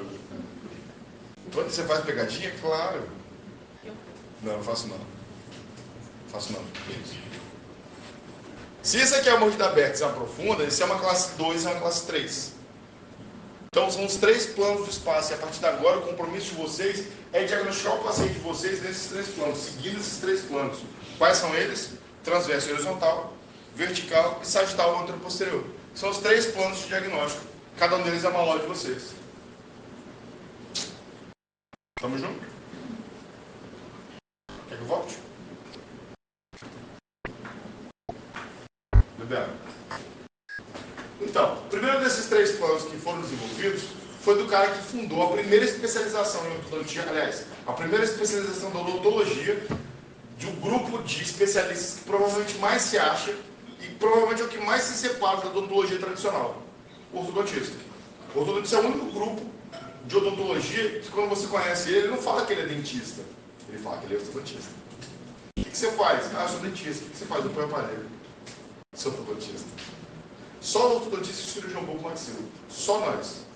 Quando você faz pegadinha, claro. Não, não faço não. Faço não. Isso. Se isso aqui é uma mordida aberta e é uma profunda, isso é uma classe 2 e é uma classe 3. Então são os 3 planos do espaço. E a partir de agora o compromisso de vocês é diagnosticar o paciente de vocês nesses 3 planos, seguindo esses 3 planos. Quais são eles? Transverso e horizontal, vertical e sagital ou anteroposterior. São os 3 planos de diagnóstico. Cada um deles é uma aula de vocês. Tamo junto? Quer que eu volte? Libera. Então, primeiro desses 3 planos que foram desenvolvidos foi do cara que fundou a primeira especialização em odontologia, aliás, a primeira especialização da odontologia, de um grupo de especialistas que provavelmente mais se acha e provavelmente é o que mais se separa da odontologia tradicional, o ortodontista. O ortodontista é o único grupo de odontologia que, quando você conhece ele, ele não fala que ele é dentista, ele fala que ele é ortodontista. O que você faz? Ah, eu sou dentista. O que você faz? Eu ponho aparelho. Sou ortodontista. Só ortodontista e cirurgião buco maxilo. Só nós.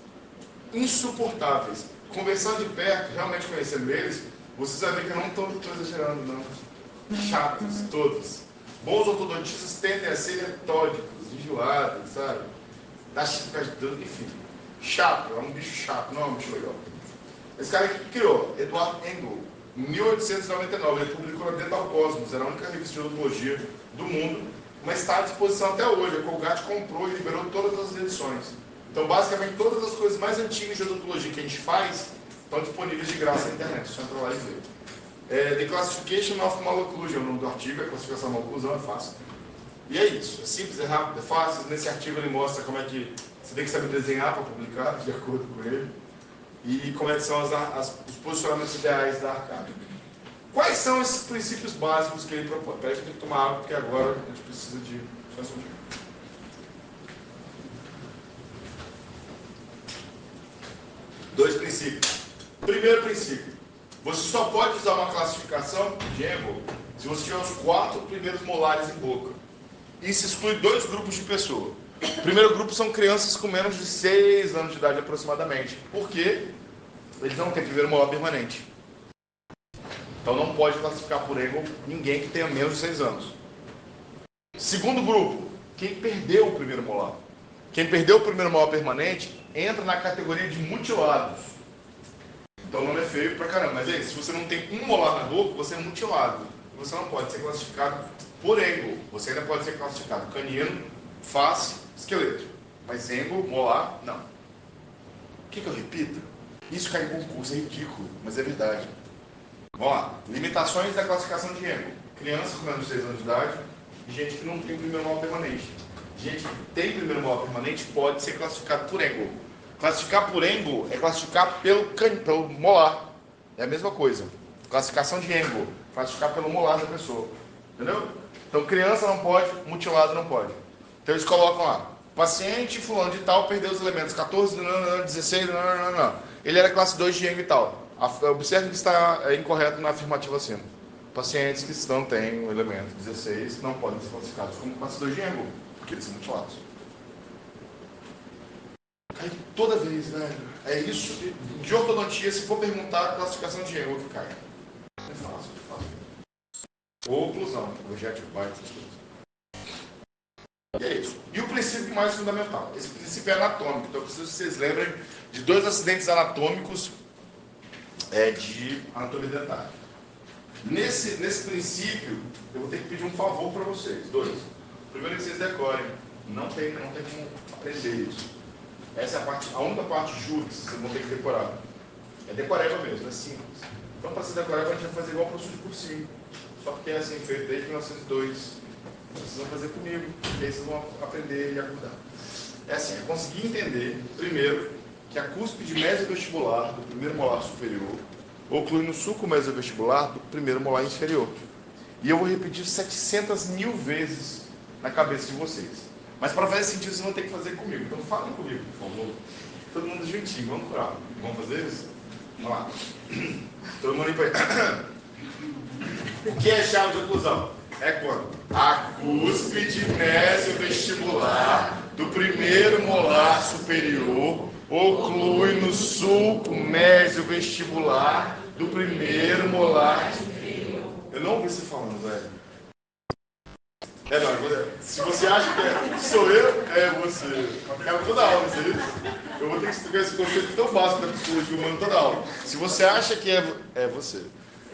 Insuportáveis. Conversando de perto, realmente conhecendo eles, vocês vão ver que eu não estou exagerando, não. Chatos, todos. Bons ortodontistas tendem a ser metódicos, enjoados, sabe? Dá chifre, enfim. Chato, é um bicho chato, não é um bicho legal. Esse cara que criou, Edward Engel, em 1899, ele publicou na Dental Cosmos, era a única revista de odontologia do mundo, mas está à disposição até hoje. A Colgate comprou e liberou todas as edições. Então, basicamente, todas as coisas mais antigas de odontologia que a gente faz estão disponíveis de graça na internet, só entrar lá e ver. The Classification of Malocclusion, o nome do artigo, a classificação da maloclusão é fácil. E é isso, é simples, é rápido, é fácil. Nesse artigo ele mostra como é que você tem que saber desenhar para publicar, de acordo com ele, e como é que são os posicionamentos ideais da arcada. Quais são esses princípios básicos que ele propõe? Peraí que eu tenho que tomar água, porque agora a gente precisa de... Só um segundinho. Dois princípios. Primeiro princípio. Você só pode usar uma classificação de Engel se você tiver os 4 primeiros molares em boca. Isso exclui 2 grupos de pessoas. O primeiro grupo são crianças com menos de 6 anos de idade aproximadamente. Por quê? Eles não têm primeiro molar permanente. Então não pode classificar por Engel ninguém que tenha menos de 6 anos. Segundo grupo, quem perdeu o primeiro molar. Quem perdeu o primeiro molar permanente entra na categoria de mutilados. Então o nome é feio pra caramba, mas é isso. Se você não tem um molar na boca, você é mutilado. Você não pode ser classificado por Engel. Você ainda pode ser classificado canino, face, esqueleto. Mas Engel, molar, não. O que eu repito? Isso cai em concurso, é ridículo, mas é verdade. Vamos lá. Limitações da classificação de Engel. Crianças com menos de 6 anos de idade e gente que não tem primeiro molar permanente. Gente que tem primeiro molar permanente pode ser classificado por Engel. Classificar por Engel é classificar pelo molar. É a mesma coisa. Classificação de Engel. Classificar pelo molar da pessoa. Entendeu? Então criança não pode, mutilado não pode. Então eles colocam lá. Paciente fulano de tal perdeu os elementos 14, 16, ele era classe 2 de Engel e tal. Observe que está incorreto na afirmativa acima. Pacientes que não têm o elemento 16 não podem ser classificados como classe 2 de Engel, porque eles são mutilados. Cai toda vez, velho. É isso. De ortodontia, se for perguntar a classificação de Engel, que cai. É fácil, é fácil. Ou oclusão, projétil bite, essas coisas. E é isso. E o princípio mais fundamental. Esse princípio é anatômico. Então eu preciso que vocês lembrem de 2 acidentes anatômicos de anatomia dentária. Nesse princípio, eu vou ter que pedir um favor para vocês. 2. Primeiro que vocês decorem. Não tem como aprender isso. Essa é a única parte, juro, que vocês vão ter que decorar. É decoreba mesmo, é simples. Então, para ser decoreba, a gente vai fazer igual o professor de cursinho. Só que é assim, feito desde 1902. Vocês vão fazer comigo, e aí vocês vão aprender e acordar. É assim, é conseguir entender, primeiro, que a cúspide mesovestibular do primeiro molar superior oclui no sulco mesovestibular do primeiro molar inferior. E eu vou repetir 700 mil vezes na cabeça de vocês. Mas para fazer sentido, vocês vão ter que fazer comigo. Então falem comigo, por favor. Todo mundo juntinho, vamos curar. Vamos fazer isso? Vamos lá. Todo mundo limpa aí. O que é chave de oclusão? É quando a cúspide mesovestibular do primeiro molar superior oclui no sulco mesovestibular do primeiro molar inferior. Eu não ouvi você falando, velho. Se você acha que sou eu, é você. Acaba toda a aula, isso. Eu vou ter que explicar esse conceito tão básico da psicologia humana toda a aula. Se você acha que é você.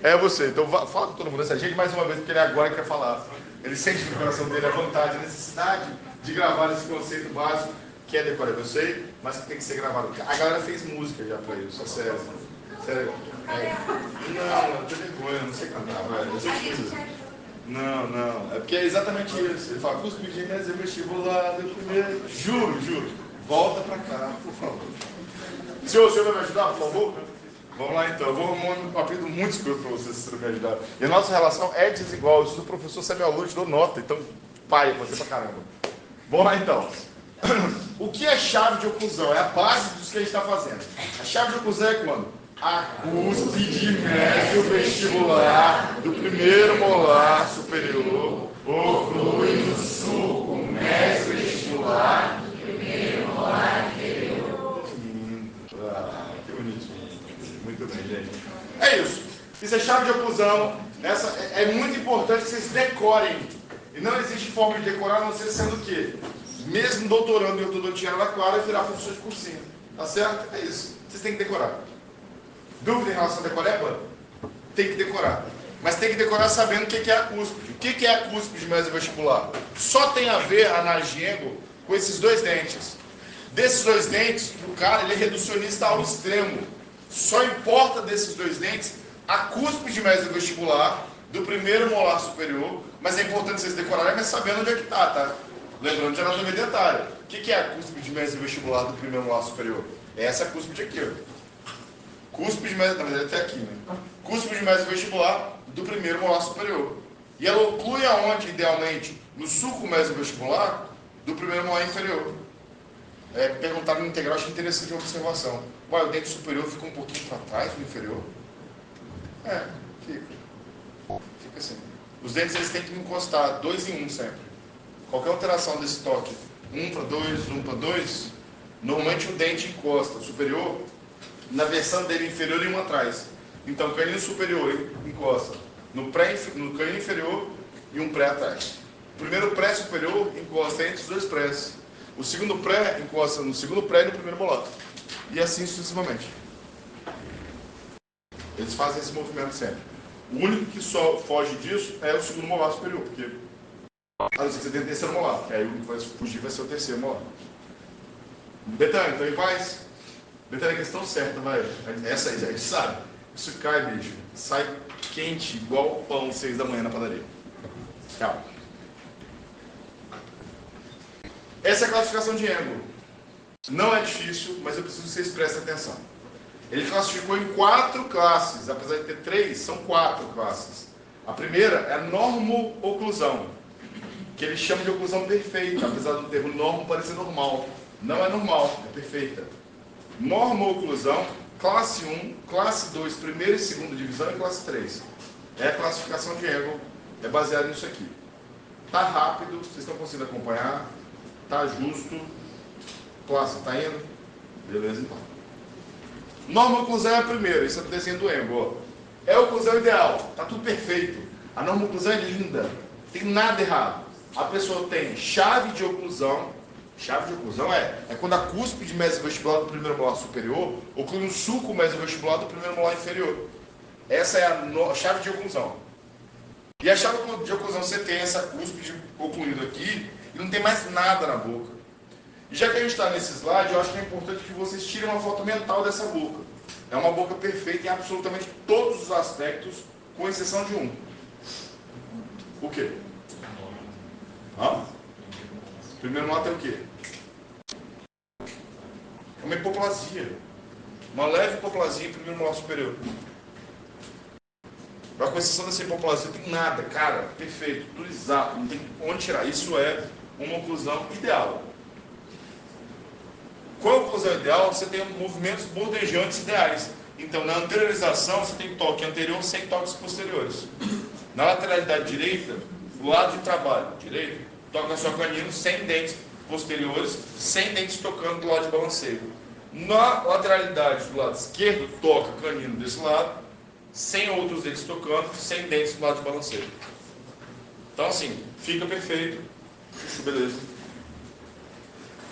É você. Então fala com todo mundo essa gente mais uma vez, porque ele agora quer falar. Ele sente no coração dele a vontade, a necessidade de gravar esse conceito básico, que é decorado, eu sei, mas que tem que ser gravado. A galera fez música já pra isso, sério. Sério. Não, eu tenho vergonha, eu não sei cantar, velho. Eu sei coisa. Não. É porque é exatamente isso. Ele fala, cúspide mesovestibular do primeiro. Juro. Volta para cá, por favor. Senhor, o senhor vai me ajudar, por favor? Vamos lá então. Eu vou arrumar um apelido muito escuro para vocês, se me ajudar. E a nossa relação é desigual. Isso do professor Samuel Lute dou nota. Então, pai, você pra caramba. Vamos lá então. O que é chave de oclusão? É a base dos que a gente está fazendo. A chave de oclusão é quando? A cúspide médio vestibular do primeiro molar superior oclui no sulco médio vestibular do primeiro molar inferior. Que bonitinho. Muito bem, gente. É isso. Isso é chave de oclusão. Essa é muito importante que vocês decorem. E não existe forma de decorar, a não ser sendo o quê? Mesmo doutorando em ortodontia na Clara, virar professor de cursinho. Tá certo? É isso. Vocês têm que decorar. Dúvida em relação a decoreba? Tem que decorar. Mas tem que decorar sabendo o que é a cúspide. O que é a cúspide mesovestibular? Só tem a ver a nagiengo com esses dois dentes. Desses dois dentes, o cara ele é reducionista ao extremo. Só importa desses dois dentes a cúspide mesovestibular do primeiro molar superior. Mas é importante vocês decorarem, mas sabendo onde é que está, tá? Lembrando de anatomia dentária. O que é a cúspide mesovestibular do primeiro molar superior? É essa cúspide aqui, ó. Cúspide mesovestibular, na verdade até aqui, né? Cúspide mesovestibular do primeiro molar superior. E ela oclui aonde, idealmente? No sulco mesovestibular do primeiro molar inferior. Perguntaram no integral, achei interessante a observação. Ué, o dente superior fica um pouquinho para trás do inferior? Fica. Fica assim. Os dentes eles têm que encostar 2 em 1 sempre. Qualquer alteração desse toque, 1 para 2, 1 para 2, normalmente o dente encosta superior na versão dele inferior e um atrás. Então, o canino superior encosta no canino inferior e um pré atrás. O primeiro pré superior encosta entre os dois prés. O segundo pré encosta no segundo pré e no primeiro molar. E assim sucessivamente. Eles fazem esse movimento sempre. O único que só foge disso é o segundo molar superior, porque a não ser que você tenha o terceiro molar, que aí o que vai fugir vai ser o terceiro molar. Betânia, então em paz? Betânia, a questão certa, vai. Essa aí, a gente sabe. Isso cai, bicho. Sai quente, igual pão 6 da manhã na padaria. Tchau. Essa é a classificação de ângulo. Não é difícil, mas eu preciso que vocês prestem atenção. Ele classificou em 4 classes, apesar de ter 3, são 4 classes. A primeira é a normo-oclusão, que ele chama de oclusão perfeita, apesar do termo normo parecer normal. Não é normal, é perfeita. Normo-oclusão, classe 1, classe 2, primeira e segunda divisão e classe 3. É a classificação de Engel, é baseado nisso aqui. Tá rápido, vocês estão conseguindo acompanhar, tá justo, classe, tá indo? Beleza então. Normo-oclusão é a primeira, isso é o desenho do Engel. É a oclusão ideal, tá tudo perfeito. A normo-oclusão é linda, não tem nada errado. A pessoa tem chave de oclusão é quando a cúspide mesovestibular do primeiro molar superior oclui no sulco mesovestibular do primeiro molar inferior. Essa é a chave de oclusão. E a chave de oclusão, você tem essa cúspide ocluindo aqui e não tem mais nada na boca. E já que a gente está nesse slide, eu acho que é importante que vocês tirem uma foto mental dessa boca. É uma boca perfeita em absolutamente todos os aspectos, com exceção de um. O quê? Primeiro molar tem o quê? É uma hipoplasia. Uma leve hipoplasia em primeiro molar superior. Mas com exceção dessa hipoplasia, não tem nada, cara, perfeito, tudo exato, não tem onde tirar. Isso é uma oclusão ideal. Com a oclusão ideal, você tem movimentos bordejantes ideais. Então, na anteriorização, você tem toque anterior sem toques posteriores. Na lateralidade direita, o lado de trabalho direito, toca só canino sem dentes posteriores, sem dentes tocando do lado de balanceio. Na lateralidade do lado esquerdo, toca canino desse lado, sem outros dentes tocando, sem dentes do lado de balanceio. Então assim, fica perfeito. Isso, beleza.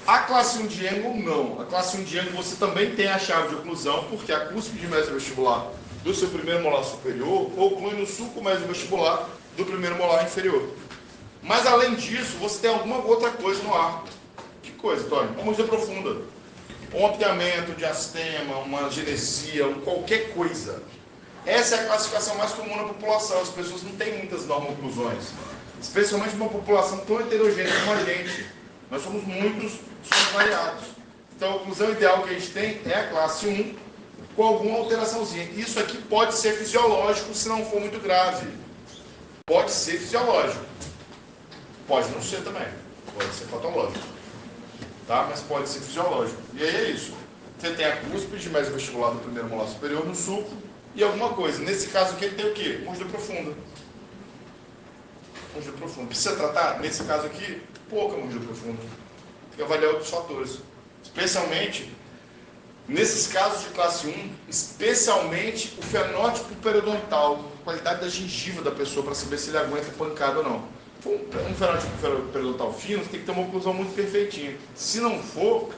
A classe 1 de Engel, não. A classe 1 de Engel você também tem a chave de oclusão, porque a cúspide mesovestibular do seu primeiro molar superior oclui no sulco mesovestibular do primeiro molar inferior. Mas além disso, você tem alguma outra coisa no arco. Que coisa, Tony? Uma mordida profunda. Um ampliamento, um diastema, uma genesia, qualquer coisa. Essa é a classificação mais comum na população. As pessoas não têm muitas normo-oclusões. Especialmente uma população tão heterogênea como a gente. Nós somos muitos, somos variados. Então, a oclusão ideal que a gente tem é a classe 1, com alguma alteraçãozinha. Isso aqui pode ser fisiológico se não for muito grave. Pode ser fisiológico. Pode não ser também. Pode ser patológico. Tá? Mas pode ser fisiológico. E aí é isso. Você tem a cúspide mesovestibular do primeiro molar superior no sulco e alguma coisa. Nesse caso aqui ele tem o quê? Mordida profunda. Mordida profunda. Precisa tratar? Nesse caso aqui, pouca mordida profunda. Tem que avaliar outros fatores. Especialmente, nesses casos de classe 1, especialmente o fenótipo periodontal, a qualidade da gengiva da pessoa para saber se ele aguenta pancada ou não. Se for um fenótipo periodontal fino, você tem que ter uma oclusão muito perfeitinha. Se não for,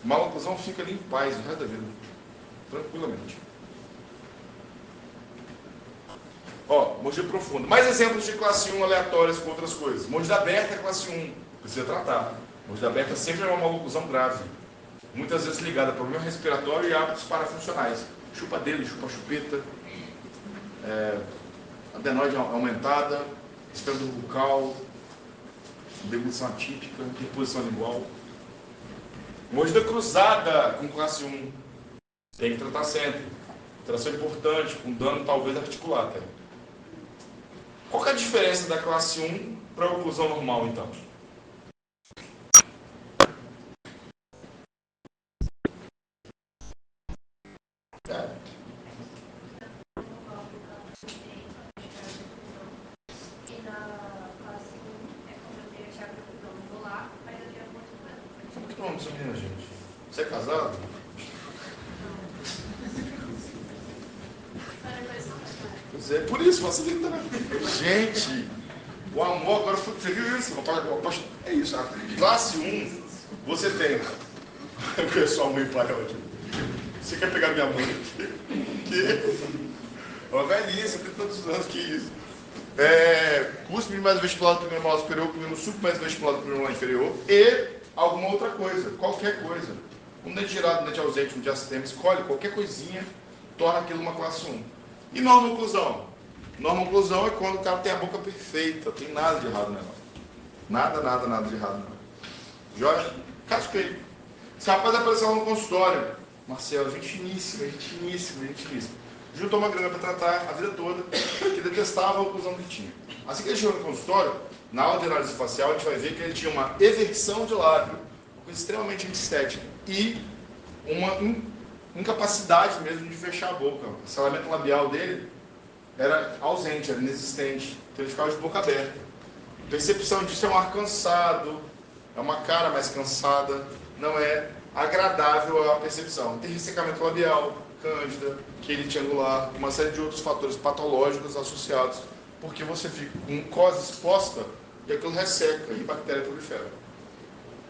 uma oclusão fica ali em paz o resto da vida. Tranquilamente. Ó, mordida profunda. Mais exemplos de classe 1 aleatórias com outras coisas. Mordida aberta é classe 1. Precisa tratar. Mordida aberta sempre é uma oclusão grave. Muitas vezes ligada a problema respiratório e hábitos parafuncionais. Chupa dele, chupa chupeta. Adenoide aumentada. Espelho bucal. Deglutição atípica. Reposição lingual. Mordida cruzada com classe 1. Tem que tratar sempre. Tração importante, com dano talvez articular até. Qual que é a diferença da classe 1 para a oclusão normal, então? Como que é o nome dessa menina, gente? Você é casado? Pois é, por isso, facilita, né? Gente, o amor agora foi. Você viu isso? É isso. A classe 1, você tem. O pessoal, mãe e pai, ótimo. Você quer pegar minha mãe? Que? Uma velhice, tem tantos anos, que isso. Cúspide mais vestibular do primeiro molar superior, primeiro suco mais vestibular do primeiro molar inferior e alguma outra coisa, qualquer coisa. Um dente girado, um dente ausente, um diastema, escolhe qualquer coisinha, torna aquilo uma classe 1. E norma oclusão? Norma oclusão é quando o cara tem a boca perfeita, não tem nada de errado nela. Nada de errado nela. Joia? Caso feio. Esse rapaz apareceu lá no consultório. Marcelo, gente finíssima. Juntou uma grana para tratar a vida toda, que detestava a oclusão que tinha. Assim que ele chegou no consultório, na aula de análise facial, a gente vai ver que ele tinha uma eversão de lábio, uma coisa extremamente estética, e uma incapacidade mesmo de fechar a boca. O selamento labial dele era ausente, era inexistente, então ele ficava de boca aberta. A percepção disso é um ar cansado, é uma cara mais cansada, não é agradável a percepção. Tem ressecamento labial, cândida, quelite angular, uma série de outros fatores patológicos associados, porque você fica com mucosa exposta e aquilo resseca e bactéria prolifera.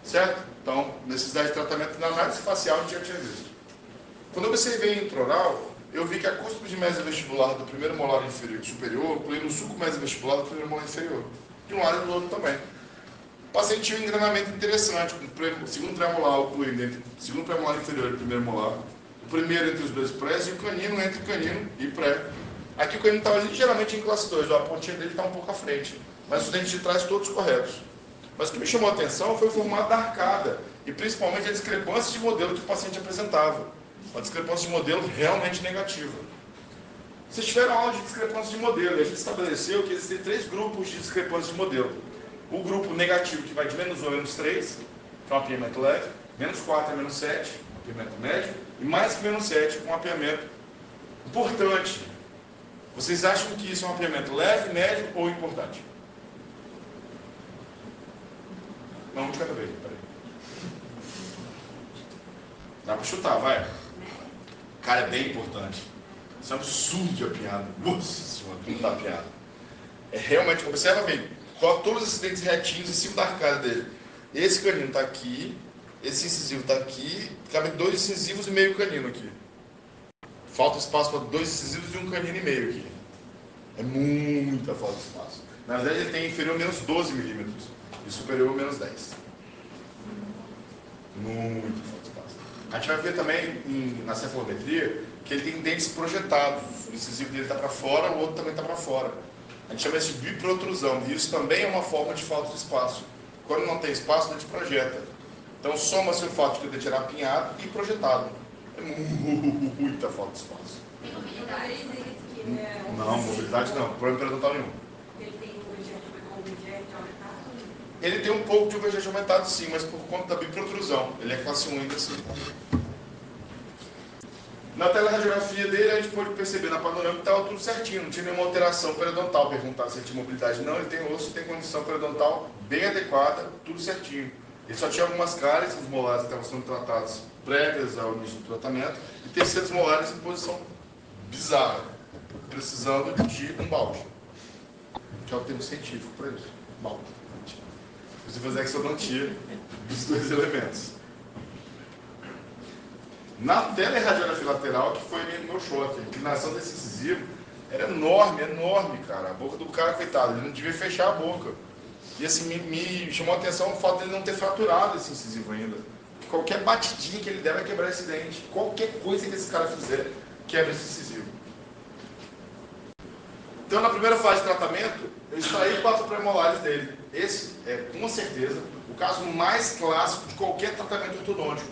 Certo? Então, necessidade de tratamento na análise facial a gente já tinha visto. Quando eu observei intraoral, eu vi que a cúspide mesovestibular do primeiro molar superior incluindo o sulco mesovestibular do primeiro molar inferior. De um lado e do outro também. O paciente tinha um engranamento interessante, com o segundo premolar ocluindo entre o segundo premolar inferior e o primeiro molar, o primeiro entre os dois prés e o canino entre o canino e pré. Aqui o canino estava ligeiramente em classe 2, a pontinha dele está um pouco à frente, mas os dentes de trás todos corretos. Mas o que me chamou a atenção foi o formato da arcada e principalmente a discrepância de modelo que o paciente apresentava. Uma discrepância de modelo realmente negativa. Vocês tiveram aula de discrepância de modelo e a gente estabeleceu que existem 3 grupos de discrepância de modelo. O grupo negativo, que vai de menos 1 a menos 3, que é um mapeamento leve, menos 4 a menos 7, mapeamento médio, e mais que menos 7, um mapeamento importante. Vocês acham que isso é um mapeamento leve, médio ou importante? Não, de cada vez, peraí. Dá pra chutar, vai. Cara, é bem importante. Isso é um absurdo de apiado. Nossa senhora, tudo dá apiado. É realmente, observa bem, coloca todos esses dentes retinhos em cima da arcada dele. Esse canino está aqui, esse incisivo está aqui, cabe 2 incisivos e meio canino aqui. Falta espaço para 2 incisivos e um canino e meio aqui. É muita falta de espaço. Na verdade, ele tem inferior menos 12 milímetros e superior menos 10. Muita falta de espaço. A gente vai ver também na cefalometria que ele tem dentes projetados. O incisivo dele está para fora, o outro também está para fora. A gente chama isso de biprotrusão. E isso também é uma forma de falta de espaço. Quando não tem espaço, a gente projeta. Então soma-se o fato de o dente era apinhado e projetado. É muita falta de espaço. Não, mobilidade não, problema periodontal nenhum. Ele tem um pouco de objeto aumentado sim, mas por conta da biprotrusão. Ele é classe 1 ainda assim. Na teleradiografia dele, a gente pôde perceber na panorâmica que estava tudo certinho, não tinha nenhuma alteração periodontal. Perguntar se ele tinha mobilidade, não, ele tem osso, tem condição periodontal bem adequada, tudo certinho. Ele só tinha algumas cáries, os molares que estavam sendo tratados prévias ao início do tratamento, e terceiros molares em posição bizarra, precisando de um balde, que é o termo científico para isso, balde. Você fazer exodontia dos dois elementos. Na teleradiografia lateral, que foi meu choque, a inclinação desse incisivo era enorme, enorme, cara. A boca do cara, coitado, ele não devia fechar a boca. E assim, me chamou a atenção o fato dele não ter fraturado esse incisivo ainda. Qualquer batidinha que ele der vai quebrar esse dente. Qualquer coisa que esse cara fizer, quebra esse incisivo. Então, na primeira fase de tratamento, eu extraí 4 premolares dele. Esse é, com certeza, o caso mais clássico de qualquer tratamento ortodôntico.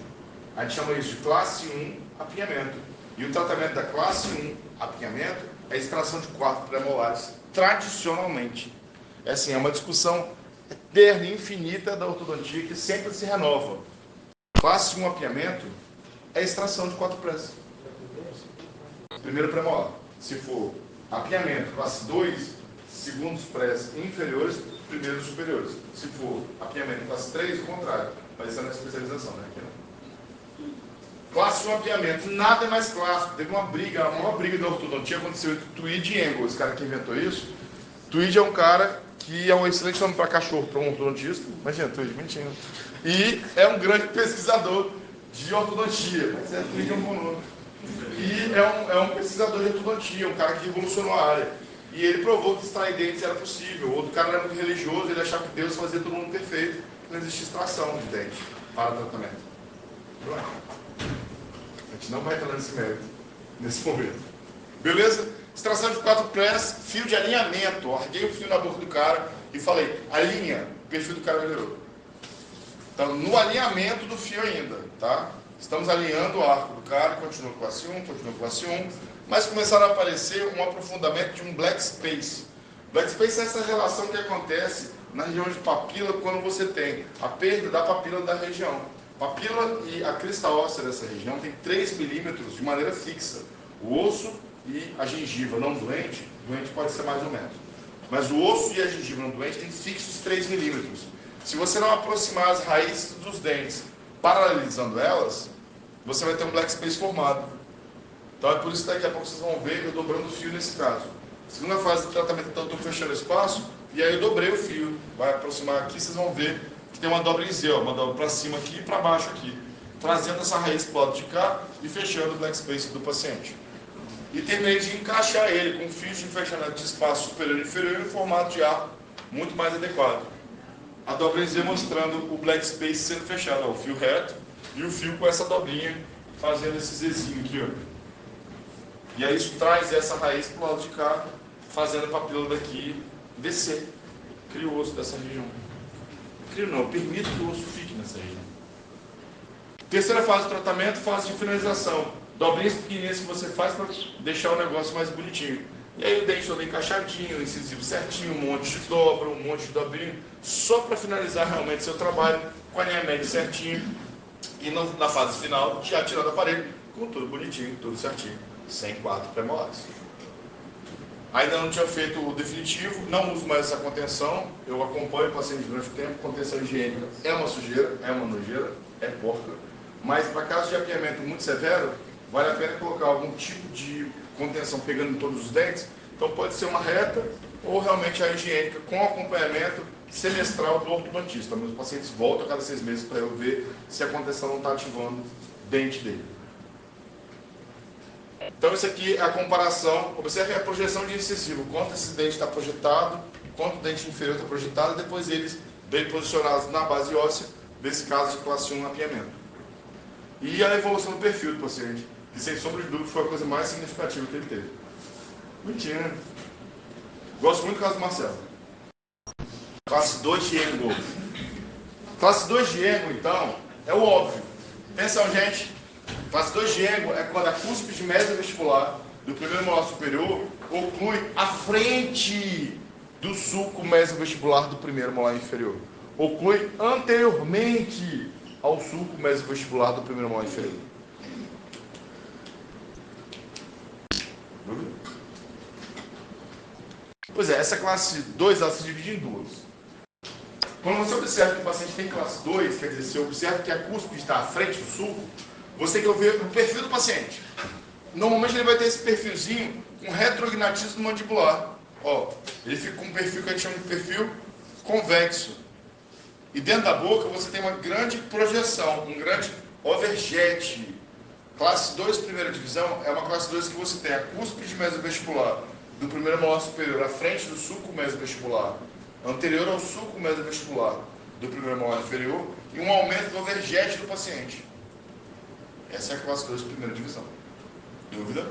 A gente chama isso de classe 1 apinhamento. E o tratamento da classe 1 apinhamento é a extração de 4 premolares, tradicionalmente. É assim, é uma discussão eterna e infinita da ortodontia que sempre se renova. Classe 1 apinhamento é a extração de 4 prés. Primeiro premolar. Se for apinhamento classe 2, segundos prés inferiores, primeiros superiores. Se for apinhamento classe 3, o contrário. Mas isso é na especialização, né? Aqui não. Classe 1 apinhamento, nada é mais clássico. Teve uma briga, a maior briga da ortodontia aconteceu entre Tweed e Engel, esse cara que inventou isso. Tweed é um cara que é um excelente nome para cachorro, para um ortodontista. Imagina, Tweed, mentindo. E é um grande pesquisador de ortodontia. Mas Tweed é um bom nome. E é um pesquisador de ortodontia, um cara que revolucionou a área. E ele provou que extrair dentes era possível. O outro cara era muito religioso, ele achava que Deus fazia todo mundo perfeito. Não existe extração de dente para o tratamento. A gente não vai entrar nesse mérito nesse momento. Beleza? Extração de 4 prés, fio de alinhamento. Eu larguei o fio na boca do cara e falei, alinha. O perfil do cara melhorou. Então, no alinhamento do fio ainda, tá? Estamos alinhando o arco do cara, continua classe 1, continua classe 1, mas começaram a aparecer um aprofundamento de um black space. Black space é essa relação que acontece na região de papila quando você tem a perda da papila da região. Papila e a crista óssea dessa região tem 3 milímetros de maneira fixa. O osso e a gengiva não doente pode ser mais ou menos. Mas o osso e a gengiva não doente tem fixos 3 milímetros. Se você não aproximar as raízes dos dentes, paralelizando elas, você vai ter um black space formado. Então é por isso que daqui a pouco vocês vão ver eu dobrando o fio nesse caso. Segunda fase do tratamento, então, eu estou fechando o espaço, e aí eu dobrei o fio. Vai aproximar aqui, vocês vão ver que tem uma dobra em Z, ó, uma dobra para cima aqui e para baixo aqui. Trazendo essa raiz para o lado de cá e fechando o black space do paciente. E terminei de encaixar ele com fios de fechamento de espaço superior e inferior em formato de arco muito mais adequado. A dobra em Z mostrando o black space sendo fechado, ó, o fio reto e o fio com essa dobrinha fazendo esse Zzinho aqui, ó. E aí isso traz essa raiz para o lado de cá, fazendo a papila daqui descer. Cria o osso dessa região. Cria não, permite que o osso fique nessa região. Terceira fase do tratamento, fase de finalização. Dobrinhas pequenininhas que você faz para deixar o negócio mais bonitinho. E aí o dente todo encaixadinho, o incisivo certinho, um monte de dobra, um monte de dobrinho, só para finalizar realmente seu trabalho, com a linha média certinho. E na fase final, já tirando o aparelho, com tudo bonitinho, tudo certinho, sem 4 premolares. Ainda não tinha feito o definitivo, não uso mais essa contenção, eu acompanho o paciente durante o tempo. Contenção higiênica é uma sujeira, é uma nojeira, é porca, mas para caso de apiamento muito severo, vale a pena colocar algum tipo de contenção pegando em todos os dentes. Então pode ser uma reta ou realmente a higiênica com acompanhamento semestral do ortodontista. Meus pacientes voltam a cada 6 meses para eu ver se a contenção não está ativando o dente dele. Então isso aqui é a comparação, observe a projeção de incisivo, quanto esse dente está projetado, quanto o dente inferior está projetado, e depois eles bem posicionados na base óssea, desse caso de classe 1 apiamento. E a evolução do perfil do paciente, que sem sombra de dúvida foi a coisa mais significativa que ele teve. Mentira, né? Gosto muito do caso do Marcelo. Classe 2 de Engel. Classe 2 de Engel, então, É o óbvio. Atenção, gente. Classe 2 de ego é quando a cúspide mesovestibular do primeiro molar superior oclui a frente do sulco mesovestibular do primeiro molar inferior. Oclui anteriormente ao sulco mesovestibular do primeiro molar inferior. Pois é, essa classe 2 ela se divide em duas. Quando você observa que o paciente tem classe 2, quer dizer, você observa que a cúspide está à frente do sulco, você tem que ver o perfil do paciente. Normalmente ele vai ter esse perfilzinho com retrognatismo mandibular. Ó, ele fica com um perfil que a gente chama de perfil convexo. E dentro da boca você tem uma grande projeção, um grande overjet. Classe 2, primeira divisão, é uma classe 2 que você tem a cúspide mesovestibular do primeiro molar superior à frente do sulco mesovestibular, anterior ao sulco mesovestibular do primeiro molar inferior, e um aumento do overjet do paciente. Essa é a classe 2 de primeira divisão. Dúvida?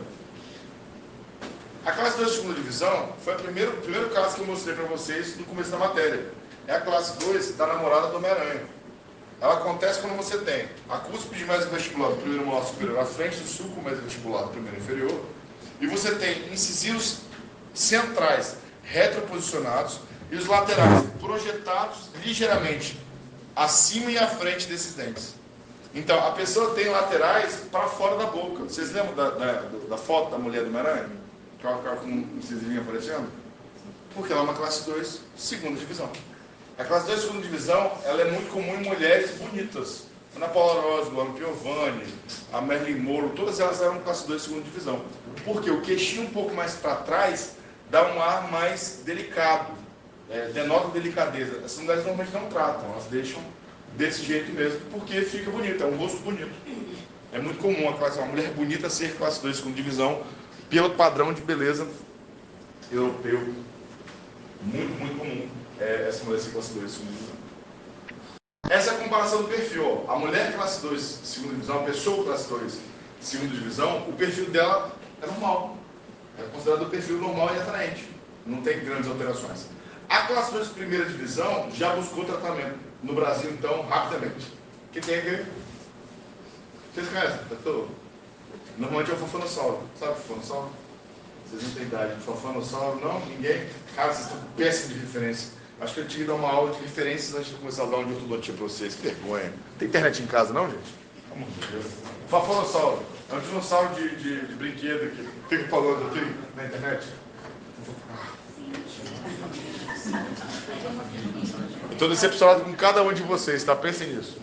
A classe 2 de segunda divisão foi o primeiro caso que eu mostrei para vocês no começo da matéria. É a classe 2 da namorada do Homem-Aranha. Ela acontece quando você tem a cúspide mesovestibular do primeiro molar superior à frente do sulco mesovestibular do primeiro inferior, e você tem incisivos centrais retroposicionados e os laterais projetados ligeiramente acima e à frente desses dentes. Então, a pessoa tem laterais para fora da boca. Vocês lembram da foto da mulher do Homem-Aranha? Com um incisivinho aparecendo? Porque ela é uma classe 2, segunda divisão. A classe 2, segunda divisão, ela é muito comum em mulheres bonitas. Ana Paula Rosa, Luana Piovani, a Marilyn Monroe, todas elas eram classe 2, segunda divisão. Porque o queixinho um pouco mais para trás dá um ar mais delicado, denota delicadeza. Essas mulheres normalmente não tratam, elas deixam desse jeito mesmo, porque fica bonito, é um rosto bonito. É muito comum uma mulher bonita ser classe 2, segunda divisão, pelo padrão de beleza europeu. Muito, muito comum essa mulher ser classe 2, segunda divisão. Essa é a comparação do perfil. Ó. A mulher classe 2, segunda divisão, a pessoa classe 2, segunda divisão, o perfil dela é normal. É considerado o perfil normal e atraente. Não tem grandes alterações. A classe 2, primeira divisão, já buscou tratamento. No Brasil, então, rapidamente. O que tem aqui? Vocês conhecem? Normalmente é o fofanossauro. Sabe o fofanossauro? Vocês não têm idade. Fofanossauro, não? Ninguém? Cara, vocês estão péssimos de referência. Acho que eu tinha que dar uma aula de referências antes de começar a dar um de ortodontia para vocês. Que vergonha. Tem internet em casa, não, gente? Pelo amor de Deus. Fofanossauro. É um dinossauro de brinquedo aqui. Fica falando aqui na internet. Estou decepcionado com cada um de vocês, tá? Pensem nisso.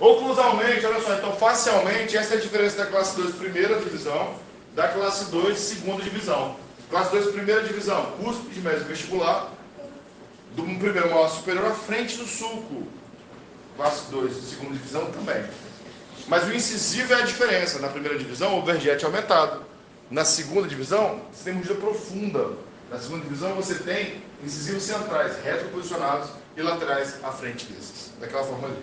Oclusalmente, olha só, então facialmente, essa é a diferença da classe 2 primeira divisão da classe 2 segunda divisão. Classe 2 primeira divisão, cúspide mesovestibular do primeiro molar superior à frente do sulco. Classe 2 segunda divisão também. Mas o incisivo é a diferença. Na primeira divisão, o overjet é aumentado. Na segunda divisão, você tem mordida profunda. Na segunda divisão, você tem incisivos centrais retroposicionados e laterais à frente desses. Daquela forma ali.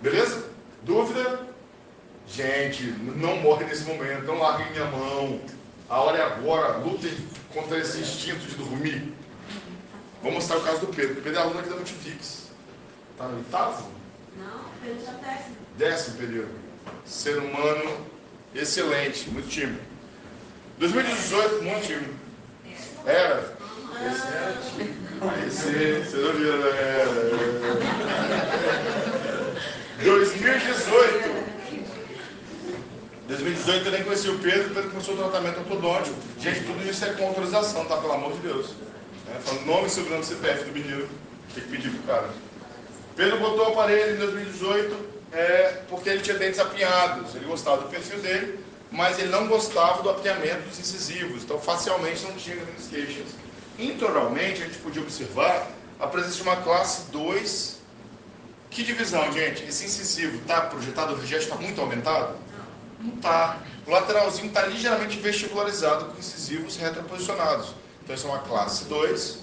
Beleza? Dúvida? Gente, não morre nesse momento. Não larguem minha mão. A hora é agora. Lutem contra esse instinto de dormir. Vou mostrar o caso do Pedro. O Pedro é aluno aqui da Multifix. Está no oitavo? Não, Pedro está décimo. Décimo período. Ser humano excelente, muito tímido. 2018, muito tímido. Era? Esse era tímido. Esse, vocês ouviram, né? 2018 eu nem conheci o Pedro começou o tratamento ortodôntico. Gente, tudo isso é com autorização, tá? Pelo amor de Deus. Falando nome e sobrenome CPF do menino, tem que pedir pro cara. Pedro botou o aparelho em 2018 porque ele tinha dentes apinhados. Ele gostava do perfil dele, mas ele não gostava do apinhamento dos incisivos. Então, facialmente, não tinha grandes queixas. Intraoralmente, a gente podia observar a presença de uma classe 2. Que divisão, gente? Esse incisivo está projetado, o overjet está muito aumentado? Não está. O lateralzinho está ligeiramente vestibularizado com incisivos retroposicionados. Então, isso é uma classe 2,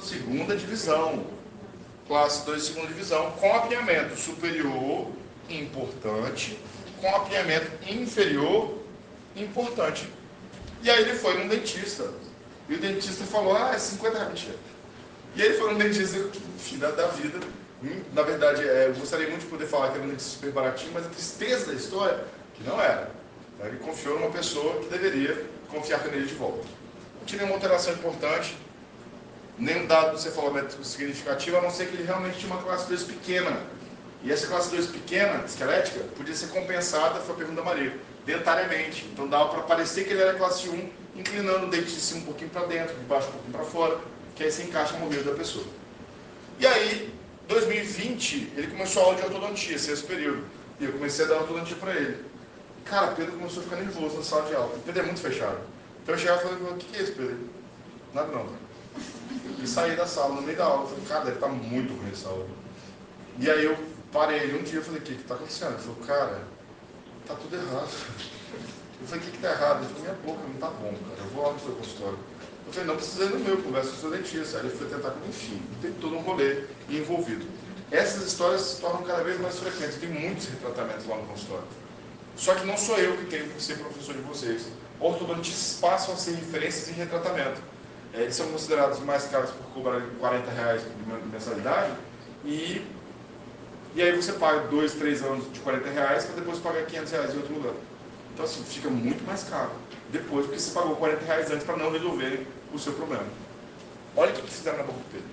segunda divisão. Classe 2, segunda divisão, com apinhamento superior, importante, com apinhamento inferior, importante. E aí ele foi num dentista. E o dentista falou, é 50 reais. E aí ele foi num dentista, filha da vida, Na verdade, eu gostaria muito de poder falar que era um dentista super baratinho, mas a tristeza da história, que não era. Então, ele confiou numa pessoa que deveria confiar nele de volta. Não tinha nenhuma alteração importante, nenhum dado do cefalométrico significativo, a não ser que ele realmente tinha uma classe 2 pequena. E essa classe 2 pequena, esquelética, podia ser compensada, foi a pergunta da Maria, dentariamente. Então dava para parecer que ele era classe 1, inclinando o dente de cima um pouquinho para dentro, de baixo um pouquinho para fora, que aí se encaixa no meio da pessoa. E aí, 2020, ele começou a aula de ortodontia, sexto período. E eu comecei a dar ortodontia para ele. Cara, Pedro começou a ficar nervoso na sala de aula. O Pedro é muito fechado. Então eu chegava e falei, o que é isso, Pedro? Nada não. E saí da sala, no meio da aula. Eu falei, cara, deve estar muito ruim essa aula. E aí eu parei ele um dia e falei, o que está acontecendo? Ele falou, cara, tá tudo errado. Eu falei, o que está errado? Ele falou, minha boca não tá bom, cara. Eu vou lá no seu consultório. Eu falei, não precisa ir no meu, conversa com o seu dentista. Aí ele foi tentar comigo, enfim, tem todo um rolê envolvido. Essas histórias se tornam cada vez mais frequentes. Tem muitos retratamentos lá no consultório. Só que não sou eu que tenho que ser professor de vocês. Ortodontistas passam a ser referências em retratamento. Eles são considerados mais caros por cobrar R$40 de mensalidade e aí você paga 2, 3 anos de R$40 para depois pagar R$500 em outro lugar. Então assim, fica muito mais caro depois, porque você pagou R$40 antes para não resolverem o seu problema. Olha o que fizeram na boca do Pedro.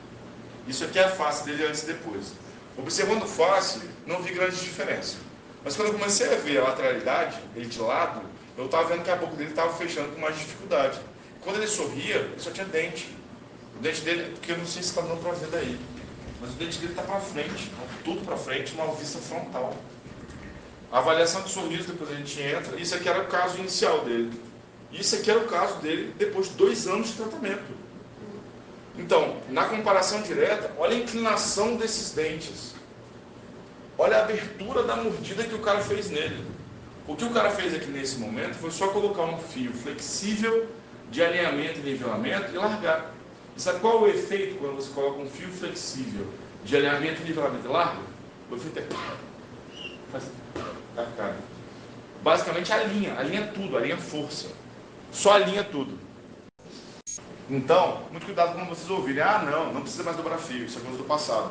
Isso aqui é a face dele antes e depois. Observando face, não vi grande diferença. Mas quando eu comecei a ver a lateralidade, ele de lado, eu estava vendo que a boca dele estava fechando com mais dificuldade. Quando ele sorria, ele só tinha dente. O dente dele, porque eu não sei se está dando para ver daí, mas o dente dele está para frente, tudo para frente, uma vista frontal. A avaliação de sorriso, depois a gente entra, isso aqui era o caso inicial dele. Isso aqui era o caso dele depois de 2 anos de tratamento. Então, na comparação direta, olha a inclinação desses dentes. Olha a abertura da mordida que o cara fez nele. O que o cara fez aqui nesse momento foi só colocar um fio flexível de alinhamento e nivelamento e largar. E sabe qual é o efeito quando você coloca um fio flexível de alinhamento e nivelamento e larga? O efeito é... Tá ficado. Basicamente alinha tudo, alinha força. Só alinha tudo. Então, muito cuidado quando vocês ouvirem, não precisa mais dobrar fio, isso é coisa do passado.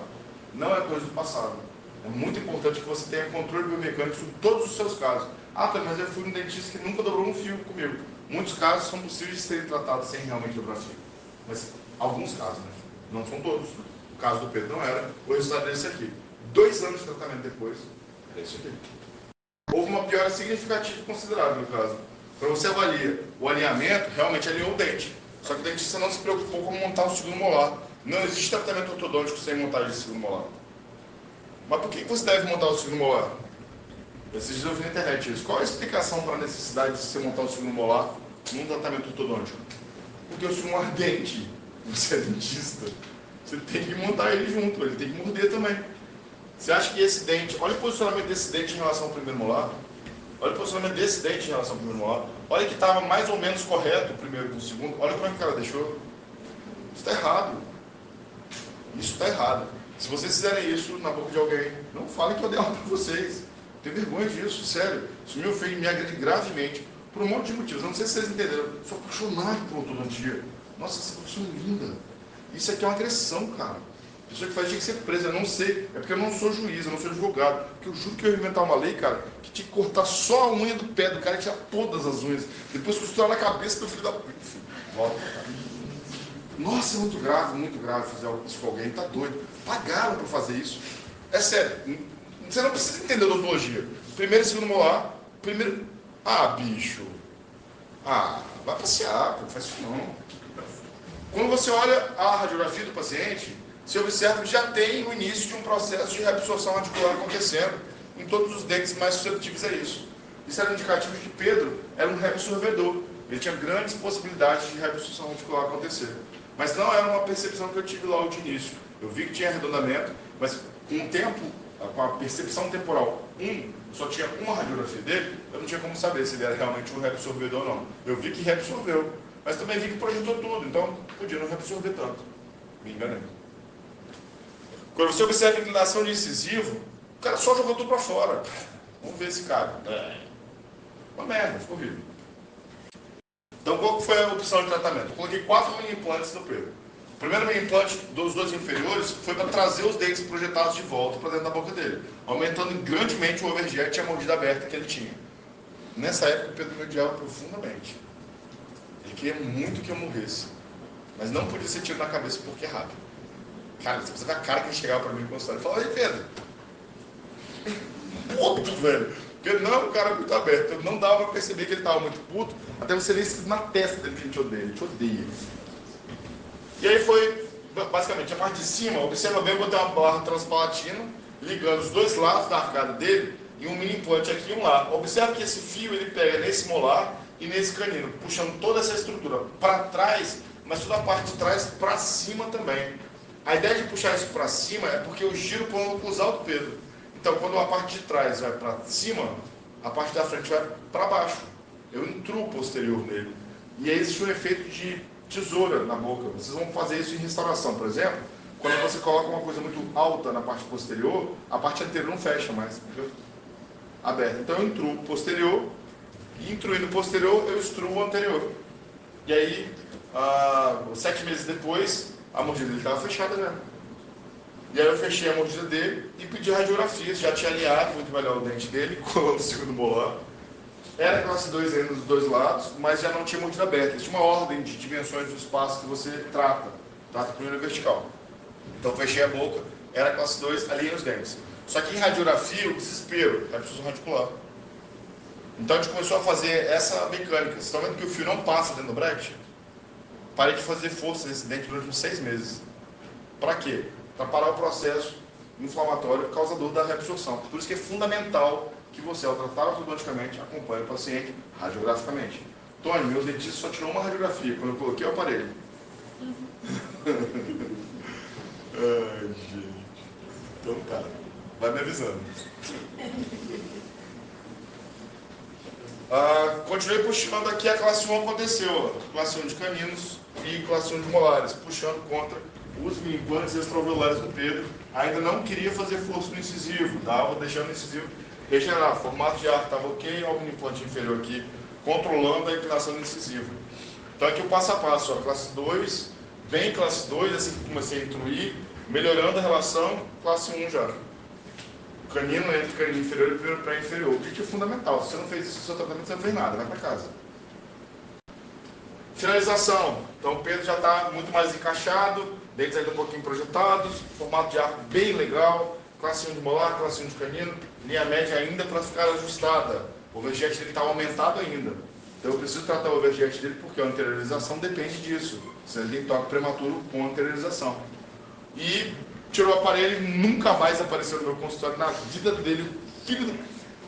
Não é coisa do passado. É muito importante que você tenha controle biomecânico sobre todos os seus casos. Mas eu fui um dentista que nunca dobrou um fio comigo. Muitos casos são possíveis de serem tratados sem realmente dobrar fio. Mas alguns casos, né? Não são todos. O caso do Pedro não era. O resultado é esse aqui. 2 anos de tratamento depois, é isso aqui. Houve uma piora significativa e considerável no caso. Quando você avalia o alinhamento, realmente alinhou o dente. Só que o dentista não se preocupou com montar o segundo molar. Não existe tratamento ortodôntico sem montagem de segundo molar. Mas por que você deve montar o segundo molar? Esses dias eu vi na internet isso. Qual a explicação para a necessidade de você montar o segundo molar num tratamento ortodôntico? Porque o segundo molar é dente. Você é dentista. Você tem que montar ele junto, ele tem que morder também. Você acha que esse dente... Olha o posicionamento desse dente em relação ao primeiro molar. Olha o posicionamento desse dente em relação ao primeiro molar. Olha que estava mais ou menos correto o primeiro com o segundo. Olha como é que o cara deixou. Isso está errado. Isso está errado. Se vocês fizerem isso na boca de alguém, não falem que eu dei aula para vocês. Tenho vergonha disso, sério. Isso me ofende, me agride gravemente, por um monte de motivos. Eu não sei se vocês entenderam. Eu sou apaixonado por ortodontia. Nossa, essa profissão é linda. Isso aqui é uma agressão, cara. A pessoa que faz tinha que ser presa. Eu não sei. É porque eu não sou juiz, eu não sou advogado. Porque eu juro que eu ia inventar uma lei, cara, que tinha que cortar só a unha do pé do cara e tirar todas as unhas. Depois costurar na cabeça do filho da puta. Volta. Nossa, é muito grave fazer isso com alguém. Tá doido. Pagaram para fazer isso. É sério. Você não precisa entender odontologia. Primeiro e segundo molar. Primeiro... bicho. Vai passear, não faz isso não. Quando você olha a radiografia do paciente, você observa que já tem o início de um processo de reabsorção radicular acontecendo em todos os dentes mais suscetíveis a isso. Isso era um indicativo de que Pedro era um reabsorvedor. Ele tinha grandes possibilidades de reabsorção radicular acontecer. Mas não era uma percepção que eu tive logo de início. Eu vi que tinha arredondamento, mas com o tempo, com a percepção temporal, só tinha uma radiografia dele, eu não tinha como saber se ele era realmente um reabsorvedor ou não. Eu vi que reabsorveu, mas também vi que projetou tudo, então podia não reabsorver tanto. Me enganei. Quando você observa a inclinação de incisivo, o cara só jogou tudo para fora. Vamos ver esse cara. Uma merda, ficou horrível. Então qual foi a opção de tratamento? Eu coloquei 4 mini implantes no Pedro. O primeiro mini implante dos dois inferiores foi para trazer os dentes projetados de volta para dentro da boca dele, aumentando grandemente o overjet e a mordida aberta que ele tinha. Nessa época, o Pedro me odiava profundamente. Ele queria muito que eu morresse, mas não podia ser tiro na cabeça porque é rápido. Cara, você precisa ver a cara que ele chegava para mim no consultório e falava: ei, Pedro, puto, velho. Porque não é um cara muito aberto. Eu não dava para perceber que ele estava muito puto, até você ver isso na testa dele que ele te odeia. Ele te odeia. E aí foi, basicamente, a parte de cima, observa bem, eu botei uma barra transpalatina, ligando os dois lados da arcada dele, e um mini implante aqui e um lá. Observa que esse fio ele pega nesse molar e nesse canino, puxando toda essa estrutura para trás, mas toda a parte de trás para cima também. A ideia de puxar isso para cima é porque eu giro para o oclusal do Pedro. Então, quando a parte de trás vai para cima, a parte da frente vai para baixo. Eu intruo o posterior nele. E aí existe um efeito de tesoura na boca. Vocês vão fazer isso em restauração, por exemplo. Quando você coloca uma coisa muito alta na parte posterior, a parte anterior não fecha mais, entendeu? Aberta. Então eu intruo o posterior, e intruindo o posterior, eu extruo o anterior. E aí, 7 meses depois, a mordida dele estava fechada já. E aí eu fechei a mordida dele e pedi radiografias, já tinha alinhado muito melhor o dente dele, colando o segundo molar. Era classe 2 ainda dos dois lados, mas já não tinha mordida aberta. Existe uma ordem de dimensões do espaço que você trata primeiro vertical. Então fechei a boca, era classe 2, alinhei os dentes. Só que em radiografia, o desespero, é preciso radicular. Então a gente começou a fazer essa mecânica. Vocês estão vendo que o fio não passa dentro do brete? Parei de fazer força nesse dente durante uns 6 meses. Para quê? Para parar o processo inflamatório causador da reabsorção. Por isso que é fundamental que você, ao tratar ortodonticamente, acompanhe o paciente radiograficamente. Tony, meu dentista só tirou uma radiografia quando eu coloquei o aparelho. Ai, gente. Então tá. Vai me avisando. Continuei puxando aqui, a classe 1 aconteceu. Classe 1 de caninos e classe 1 de molares, puxando contra os implantes extraovulares do Pedro. Ainda não queria fazer força no incisivo, estava deixando o incisivo regenerar. Formato de ar estava ok, o implante inferior aqui, controlando a inclinação do incisivo. Então aqui o passo a passo, ó, classe 2, bem classe 2, assim que comecei a intruir, melhorando a relação, classe 1 já. Canino entre canino inferior e pré-inferior. O que é fundamental. Se você não fez isso no seu tratamento, você não fez nada, vai para casa. Finalização. Então o Pedro já está muito mais encaixado, dentes ainda um pouquinho projetados, formato de arco bem legal, classe 1 de molar, classe 1 de canino, linha média ainda para ficar ajustada. O overjet dele está aumentado ainda. Então eu preciso tratar o overjet dele porque a anteriorização depende disso. Se ele tem toque prematuro com anteriorização. E tirou o aparelho e nunca mais apareceu no meu consultório na vida dele, filho do...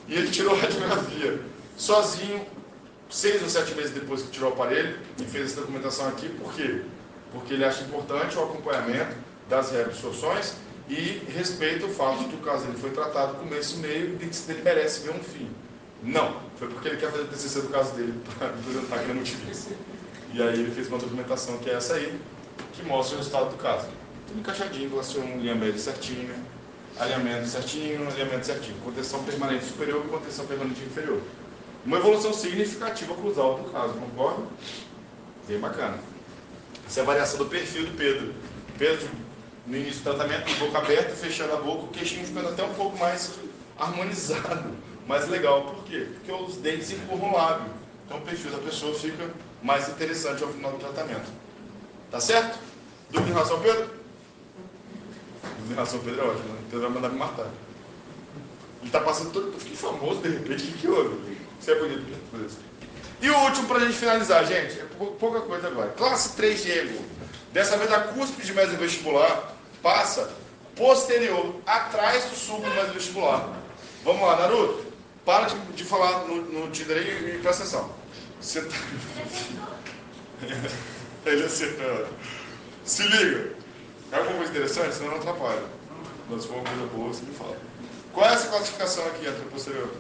E ele tirou a radiografia sozinho, 6 ou 7 meses depois que tirou o aparelho, e fez essa documentação aqui. Por quê? Porque ele acha importante o acompanhamento das reabsorções e respeita o fato de que o caso dele foi tratado começo e meio e que ele merece ver um fim. Não, foi porque ele quer fazer o TCC do caso dele para apresentar aquele motivo. E aí ele fez uma documentação que é essa aí, que mostra o resultado do caso. Tudo encaixadinho, classe 1, linha média certinha, alinhamento certinho, contenção permanente superior e contenção permanente inferior. Uma evolução significativa cruzal do caso, concorda? Bem bacana. Essa é a variação do perfil do Pedro. Pedro, no início do tratamento, boca aberta, fechando a boca, o queixinho ficando até um pouco mais harmonizado, mais legal. Por quê? Porque os dentes empurram o lábio. Então o perfil da pessoa fica mais interessante ao final do tratamento. Tá certo? Dúvida em relação ao Pedro? Dúvida em relação ao Pedro é ótimo, né? O Pedro vai mandar me matar. Ele está passando todo... Eu fiquei famoso de repente, o que houve? Isso é bonito, por isso. E o último para a gente finalizar, gente, é pouca coisa agora. Classe 3 Diego. Dessa vez a cúspide mesovestibular passa posterior, atrás do sulco mesovestibular. Vamos lá, Naruto? Para de falar no Tinder aí e presta atenção. Você tá... Ele acertou. Se liga. É alguma coisa interessante? Senão não atrapalha. Mas se for uma coisa boa, você me fala. Qual é essa classificação aqui entre o posterior?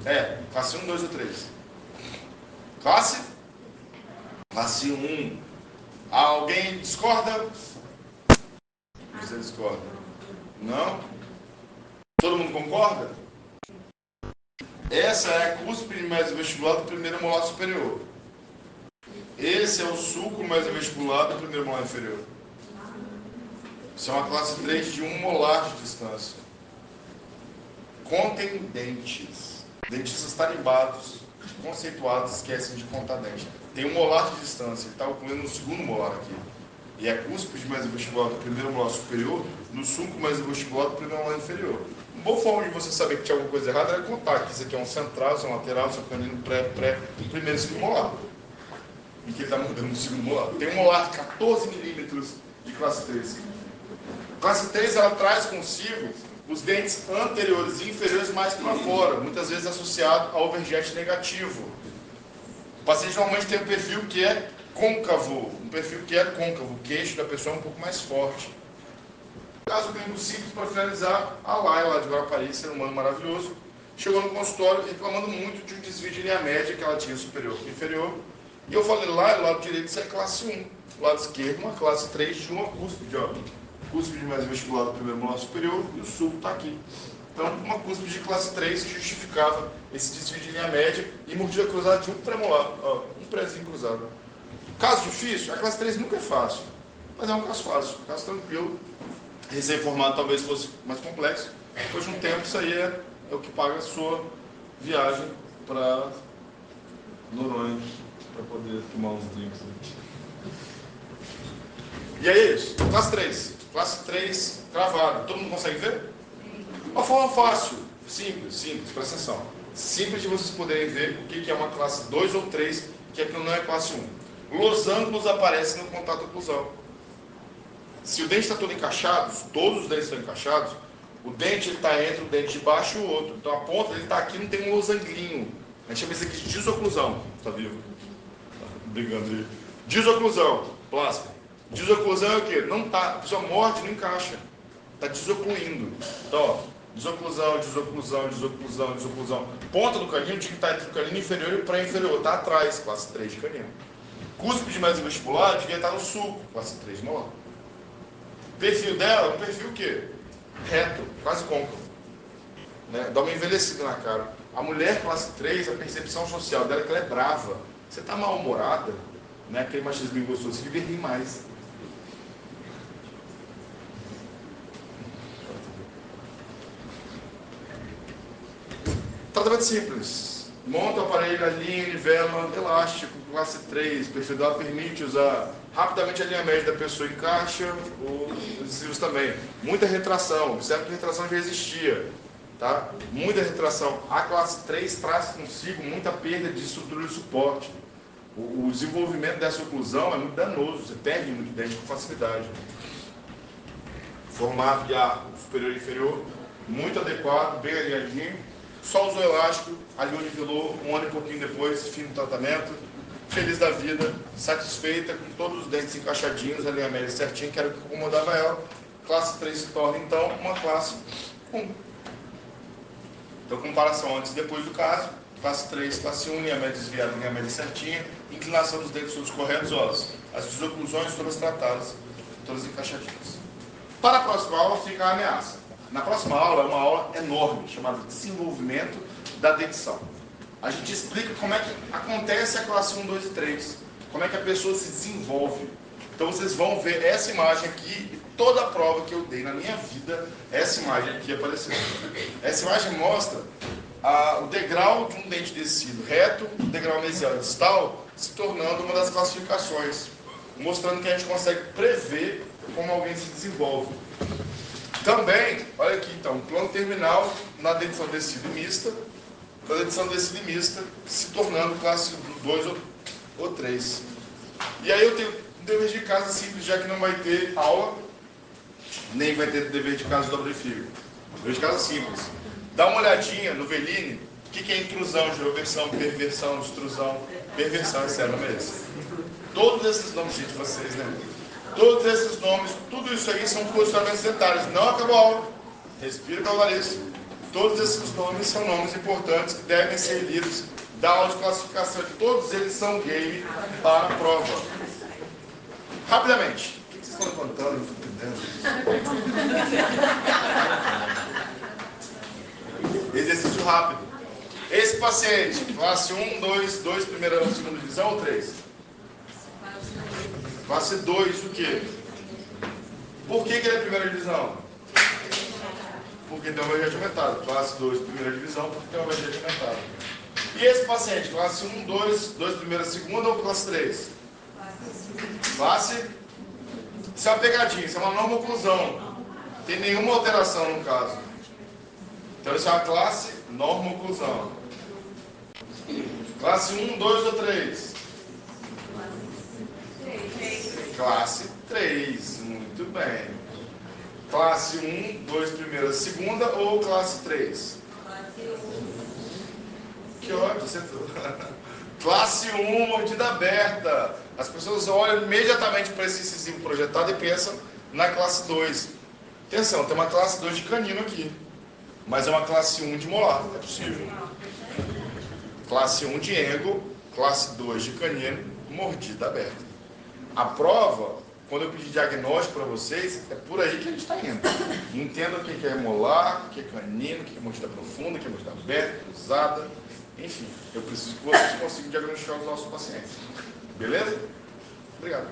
É, classe 1, 2 ou 3? Classe 1. Alguém discorda? Você discorda? Não? Todo mundo concorda? Essa é a cúspide mesovestibular do primeiro molar superior. Esse é o sulco mais o vestibular do primeiro molar inferior. Isso é uma classe 3 de 1 molar de distância. Contem dentes. Dentistas tarimbados, conceituados, esquecem de contar dente. Tem 1 molar de distância, ele está ocluindo o segundo molar aqui. E é cúspide mais o vestibular do primeiro molar superior, no sulco mais o vestibular do primeiro molar inferior. Uma boa forma de você saber que tinha alguma coisa errada era contar que isso aqui é um central, isso é um lateral, isso é um canino primeiro e segundo molar. E que ele está mudando no segundo molar. Tem um molar de 14 milímetros de classe 3. Classe 3 ela traz consigo os dentes anteriores e inferiores mais para fora, muitas vezes associado ao overjet negativo. O paciente normalmente tem um perfil que é côncavo, o queixo da pessoa é um pouco mais forte. Caso clínico simples, para finalizar, a Laila de Guarapari, ser humano maravilhoso, chegou no consultório reclamando muito de um desvio de linha média que ela tinha superior e inferior. E eu falei, lá, do lado direito isso é classe 1, do lado esquerdo uma classe 3 de uma cúspide, ó. Cúspide mais vestibular do primeiro molar superior e o sulco está aqui. Então, uma cúspide de classe 3 justificava esse desvio de linha média e mordida cruzada de um premolar, ó, um prézinho cruzado. Caso difícil, a classe 3 nunca é fácil, mas é um caso fácil, um caso tranquilo. Recém-formado talvez fosse mais complexo. Depois de um tempo, isso aí é o que paga a sua viagem para Noronha, para poder tomar uns drinks. E aí é isso, classe 3. Classe 3 travado. Todo mundo consegue ver? Uma forma fácil, simples, presta atenção. Simples de vocês poderem ver o que é uma classe 2 ou 3, que aqui não é classe 1. Losângulos aparecem no contato oclusal. Se o dente está todo encaixado, todos os dentes estão encaixados, o dente está entre o dente de baixo e o outro. Então a ponta ele está aqui, não tem um losanglinho. A gente chama isso aqui de desoclusão. Está vivo? Brigando aí. Desoclusão, plástico. Desoclusão é o quê? Não tá, a pessoa morde e não encaixa. Está desocluindo. Então, ó, desoclusão. Ponta do canino tinha que estar entre o canino inferior e o pré-inferior. Está atrás, classe 3 de canino. Cúspide mais vestibular devia estar no sulco, classe 3 de molar. Perfil dela, um perfil o quê? Reto, quase côncavo. Né? Dá uma envelhecida na cara. A mulher classe 3, a percepção social dela é que ela é brava. Você está mal-humorada, né? Aquele machismo gostoso, você devia rir mais. Tratamento simples. Monta o aparelho, alinha, nivela, elástico, classe 3, perfil dela permite usar rapidamente a linha média da pessoa, encaixa os adesivos também. Muita retração, observe que a retração já existia, tá? Muita retração. A classe 3 traz consigo muita perda de estrutura de suporte. O desenvolvimento dessa oclusão é muito danoso, você perde muito dente com facilidade. Formato de arco superior e inferior, muito adequado, bem alinhadinho. Só usou elástico, alinhou, nivelou, um ano e pouquinho depois, fim do tratamento. Feliz da vida, satisfeita, com todos os dentes encaixadinhos, a linha média certinha, que era o que incomodava ela. Classe 3 se torna, então, uma classe 1. Então, comparação antes e depois do caso, classe 3, classe 1, linha média desviada, linha média certinha, inclinação dos dentes todos corretos, ossos. As desoclusões todas tratadas, todas encaixadinhas. Para a próxima aula, fica a ameaça. Na próxima aula, é uma aula enorme, chamada Desenvolvimento da Dentição. A gente explica como é que acontece a classe 1, 2 e 3, como é que a pessoa se desenvolve. Então vocês vão ver essa imagem aqui, e toda a prova que eu dei na minha vida, essa imagem aqui apareceu. Essa imagem mostra o degrau de um dente descido reto, o degrau mesial distal, se tornando uma das classificações, mostrando que a gente consegue prever como alguém se desenvolve. Também, olha aqui então, plano terminal na dentição decida e mista, da dentição decida e mista, se tornando classe 2 ou 3. E aí eu tenho um dever de casa simples, já que não vai ter aula, nem vai ter dever de casa dobra de fio. Dever de casa simples. Dá uma olhadinha no Veline, o que é intrusão, giroversão, perversão, extrusão, perversão, esse é o nome desse. Todos esses nomes, gente, vocês, né? Todos esses nomes, tudo isso aí são posicionamentos dentários. Não acabou a aula. Respira pelo nariz. Todos esses nomes são nomes importantes que devem ser lidos da aula de classificação. Todos eles são game para a prova. Rapidamente. O que vocês estão levantando? Não estou entendendo. Exercício rápido. Esse paciente, classe 1, 2, primeira ou segunda divisão ou 3? Classe 2 o quê? Por que ele é primeira divisão? Porque tem uma vergente aumentada. Classe 2, primeira divisão, porque tem uma vergente aumentada. E esse paciente, classe 1, 2 primeira, segunda ou classe 3? Classe? Isso é uma pegadinha, isso é uma norma oclusão. Não tem nenhuma alteração no caso. Então isso é uma classe norma oclusão. Classe 1, 2 ou 3? Classe 3, muito bem. Classe 1, 2 primeira, segunda ou classe 3? Que ótimo, acertou. Classe 1, mordida aberta. As pessoas olham imediatamente para esse incisivo projetado e pensam na classe 2. Atenção, tem uma classe 2 de canino aqui. Mas é uma classe 1 de molar, é possível. Classe 1 de engo, classe 2 de canino, mordida aberta. A prova, quando eu pedir diagnóstico para vocês, é por aí que a gente está indo. Entenda o que é molar, o que é canino, o que é mordida profunda, o que é mordida aberta, cruzada. Enfim, eu preciso que vocês consigam diagnosticar os nossos pacientes. Beleza? Obrigado.